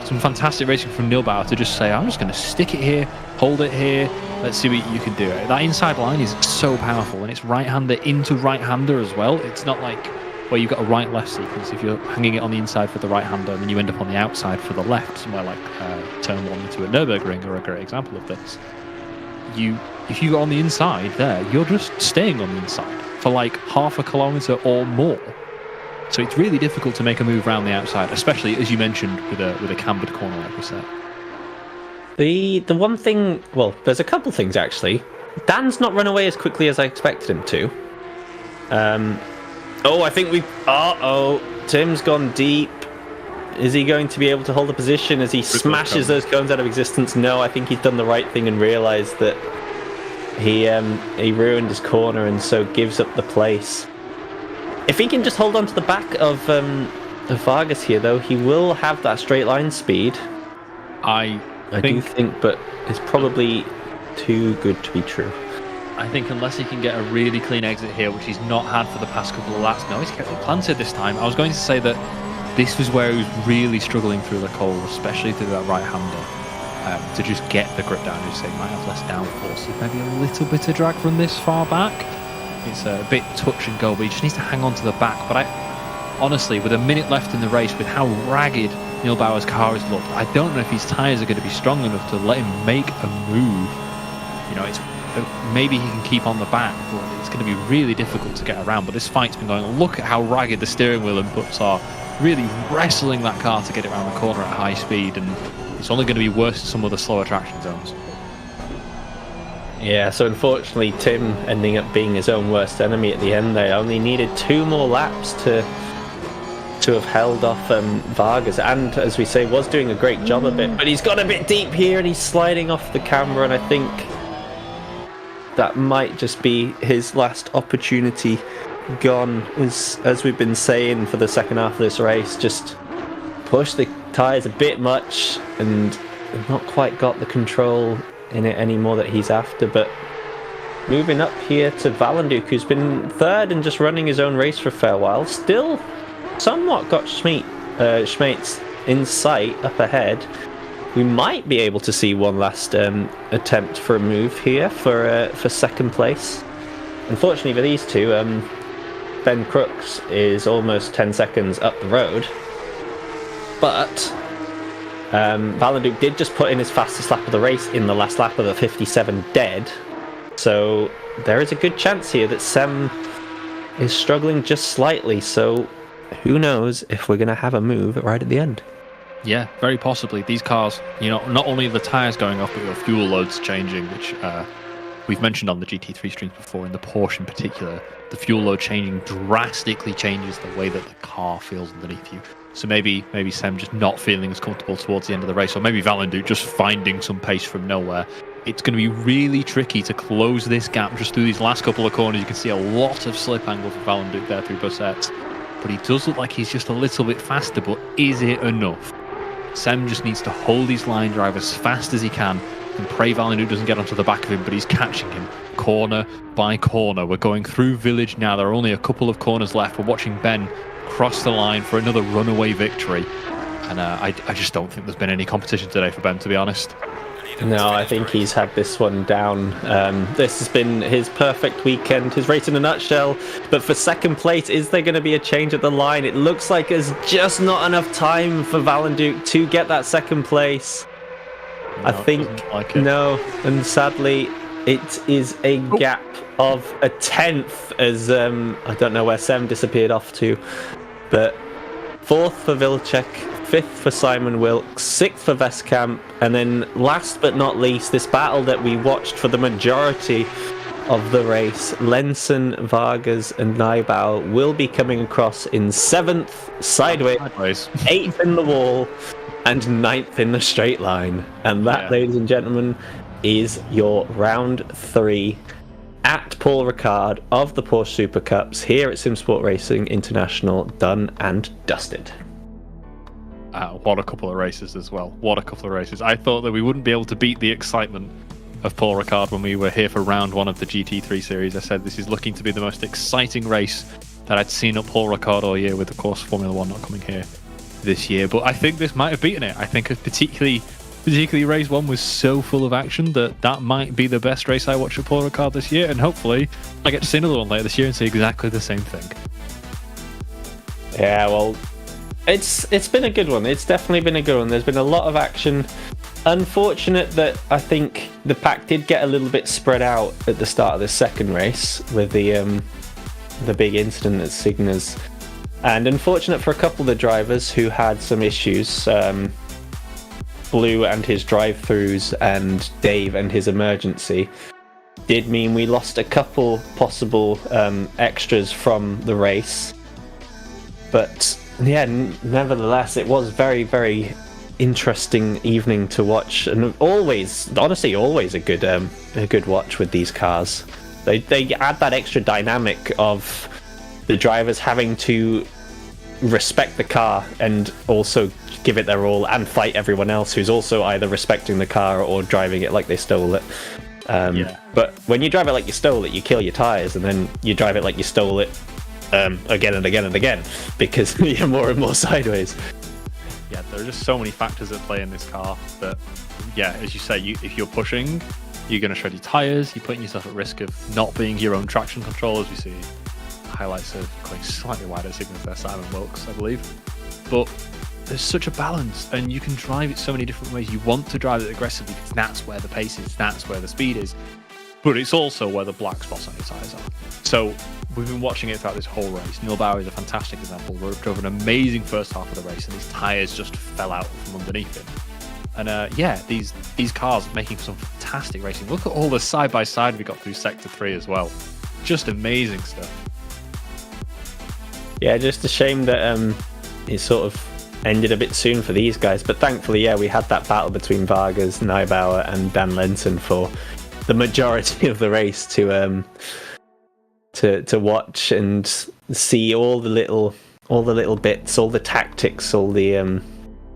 Some fantastic racing from Neil Bauer to just say, I'm just going to stick it here, hold it here. Let's see what you can do. That inside line is so powerful, and it's right-hander into right-hander as well. It's not like where you've got a right-left sequence. If you're hanging it on the inside for the right-hander and then you end up on the outside for the left, somewhere like turn 1 into a Nurburgring are a great example of this. If you go on the inside there, you're just staying on the inside for like half a kilometre or more. So it's really difficult to make a move around the outside, especially as you mentioned with a cambered corner like we said. The one thing, well, there's a couple things actually. Dan's not run away as quickly as I expected him to. I think Tim's gone deep. Is he going to be able to hold the position as he smashes those cones out of existence? No, I think he's done the right thing and realised that he ruined his corner and so gives up the place. If he can just hold on to the back of Vargas here, though, he will have that straight line speed. I do think, but it's probably too good to be true. I think unless he can get a really clean exit here, which he's not had for the past couple of laps. No, he's kept it planted this time. I was going to say that this was where he was really struggling through the cold, especially through that right-hander, to just get the grip down. As you say, might have less downforce. So maybe a little bit of drag from this far back. It's a bit touch and go, but he just needs to hang on to the back. But honestly, with a minute left in the race, with how ragged Neil Bauer's car has looked, I don't know if his tyres are going to be strong enough to let him make a move. You know, maybe he can keep on the back, but it's going to be really difficult to get around. But this fight's been going on. Look at how ragged the steering wheel inputs are, really wrestling that car to get it around the corner at high speed, and it's only going to be worse in some of the slower traction zones. Yeah, so unfortunately Tim ending up being his own worst enemy at the end there. Only needed 2 more laps to have held off Vargas, and as we say, was doing a great job of it, but he's got a bit deep here and he's sliding off the camera, and I think that might just be his last opportunity gone. As we've been saying for the second half of this race, just push the tyres a bit much and not quite got the control in it anymore that he's after. But moving up here to Valenduc, who's been third and just running his own race for a fair while, still somewhat got Schmeitz in sight up ahead. We might be able to see one last attempt for a move here for second place. Unfortunately for these two, Ben Crooks is almost 10 seconds up the road, but Valenduc did just put in his fastest lap of the race in the last lap of a 57 dead, so there is a good chance here that Sem is struggling just slightly, so who knows if we're going to have a move right at the end. Yeah, very possibly. These cars, you know, not only are the tyres going off, but your fuel load's changing, which we've mentioned on the GT3 streams before. In the Porsche in particular, the fuel load changing drastically changes the way that the car feels underneath you. So maybe Sem just not feeling as comfortable towards the end of the race, or maybe Valenduc just finding some pace from nowhere. It's going to be really tricky to close this gap just through these last couple of corners. You can see a lot of slip angle for Valenduc there through Bassett. But he does look like he's just a little bit faster, but is it enough? Sem just needs to hold his line drive as fast as he can and pray Valenduc doesn't get onto the back of him, but he's catching him corner by corner. We're going through Village now. There are only a couple of corners left. We're watching Ben cross the line for another runaway victory. And I just don't think there's been any competition today for Ben, to be honest. No, I think he's had this one down. This has been his perfect weekend, his race in a nutshell. But for second place, is there going to be a change at the line? It looks like there's just not enough time for Valenduc to get that second place. No, I think no, and sadly, it is a gap of a 10th as I don't know where Sem disappeared off to, but 4th for Vilcek, 5th for Simon Wilkes, 6th for Vestkamp, and then last but not least, this battle that we watched for the majority of the race, Lenson, Vargas and Neubauer will be coming across in 7th sideways, 8th in the wall and 9th in the straight line. And that, ladies and gentlemen, is your round 3 at Paul Ricard of the Porsche Super Cups here at Simsport Racing International, done and dusted. What a couple of races as well. What a couple of races. I thought that we wouldn't be able to beat the excitement of Paul Ricard when we were here for round one of the GT3 series. I said this is looking to be the most exciting race that I'd seen at Paul Ricard all year, with, of course, Formula One not coming here this year. But I think this might have beaten it. I think particularly race one was so full of action that might be the best race I watched at Paul Ricard this year, and hopefully I get to see another one later this year and see exactly the same thing. Yeah, well, it's been a good one. It's definitely been a good one. There's been a lot of action. Unfortunate that I think the pack did get a little bit spread out at the start of the second race with the big incident at Cygnus, and unfortunate for a couple of the drivers who had some issues. Blue and his drive-throughs and Dave and his emergency did mean we lost a couple possible extras from the race. But yeah, nevertheless, it was very, very interesting evening to watch, and honestly, always a good watch with these cars. They add that extra dynamic of the drivers having to respect the car and also give it their all and fight everyone else who's also either respecting the car or driving it like they stole it. But when you drive it like you stole it, you kill your tyres, and then you drive it like you stole it again and again and again, because you're more and more sideways. Yeah, there are just so many factors at play in this car that, yeah, as you say, if you're pushing, you're going to shred your tyres, you're putting yourself at risk of not being your own traction control, as we see highlights of going slightly wider signals there, Simon Wilkes, I believe. But there's such a balance, and you can drive it so many different ways. You want to drive it aggressively because that's where the pace is, that's where the speed is, but it's also where the black spots on your tyres are. So we've been watching it throughout this whole race. Neil Bauer is a fantastic example. We drove an amazing first half of the race, and his tyres just fell out from underneath him. And these cars making some fantastic racing. Look at all the side-by-side we got through Sector 3 as well. Just amazing stuff. Yeah, just a shame that it sort of ended a bit soon for these guys. But thankfully, yeah, we had that battle between Vargas, Neubauer and Dan Lenson for the majority of the race to watch and see all the little bits, all the tactics, all the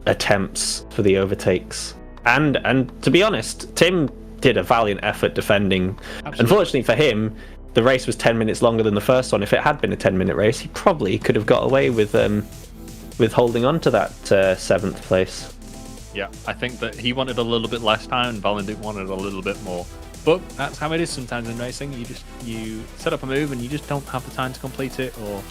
attempts for the overtakes. And to be honest, Tim did a valiant effort defending. Absolutely. Unfortunately for him, the race was 10 minutes longer than the first one. If it had been a 10-minute race, he probably could have got away with holding on to that 7th place. Yeah, I think that he wanted a little bit less time and Valentin wanted a little bit more. But that's how it is sometimes in racing. You set up a move and you just don't have the time to complete it, or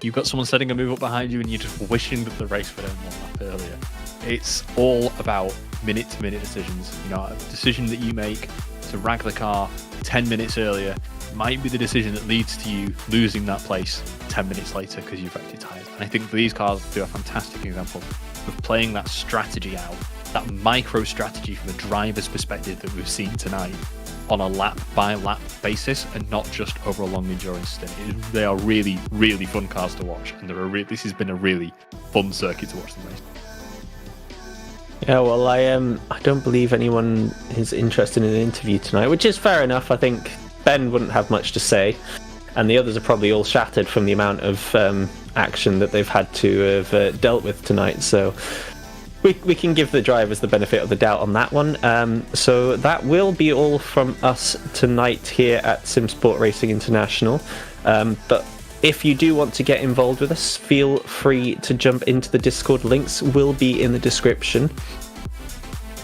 you've got someone setting a move up behind you and you're just wishing that the race would end one lap earlier. It's all about minute-to-minute decisions. You know, a decision that you make to rag the car 10 minutes earlier might be the decision that leads to you losing that place 10 minutes later because you've wrecked your tyres. And I think these cars do a fantastic example of playing that strategy out, that micro strategy from a driver's perspective that we've seen tonight on a lap by lap basis and not just over a long endurance stint. They are really, really fun cars to watch, and this has been a really fun circuit to watch them race. Yeah, well, I don't believe anyone is interested in an interview tonight, which is fair enough. I think Ben wouldn't have much to say, and the others are probably all shattered from the amount of action that they've had to have dealt with tonight. So we can give the drivers the benefit of the doubt on that one. So that will be all from us tonight here at Simsport Racing International. But if you do want to get involved with us, feel free to jump into the Discord. Links will be in the description.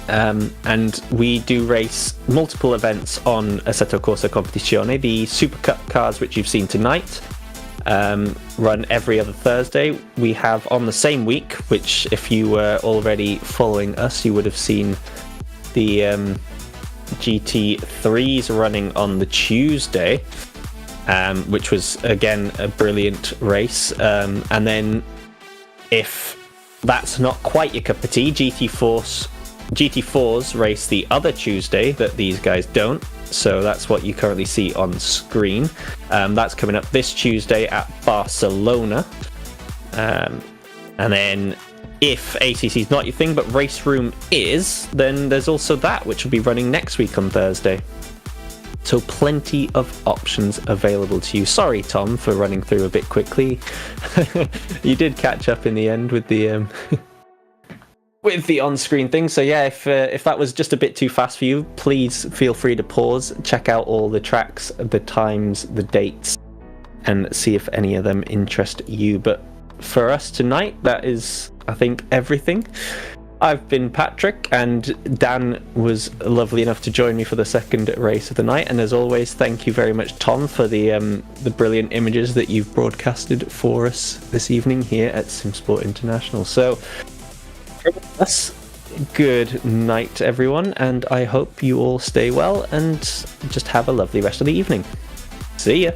And we do race multiple events on Assetto Corsa Competizione. The Super Cup cars, which you've seen tonight, run every other Thursday. We have on the same week, which if you were already following us, you would have seen the GT3s running on the Tuesday, which was again a brilliant race. And then if that's not quite your cup of tea, GT4s race the other Tuesday that these guys don't. So that's what you currently see on screen. That's coming up this Tuesday at Barcelona. And then if ACC is not your thing, but Race Room is, then there's also that, which will be running next week on Thursday. So plenty of options available to you. Sorry, Tom, for running through a bit quickly. You did catch up in the end with the with the on-screen thing. So yeah, if that was just a bit too fast for you, please feel free to pause, check out all the tracks, the times, the dates, and see if any of them interest you. But for us tonight, that is, I think, everything. I've been Patrick, and Dan was lovely enough to join me for the second race of the night. And as always, thank you very much, Tom, for the brilliant images that you've broadcasted for us this evening here at Simsport International. So, from us, good night, everyone, and I hope you all stay well and just have a lovely rest of the evening. See ya.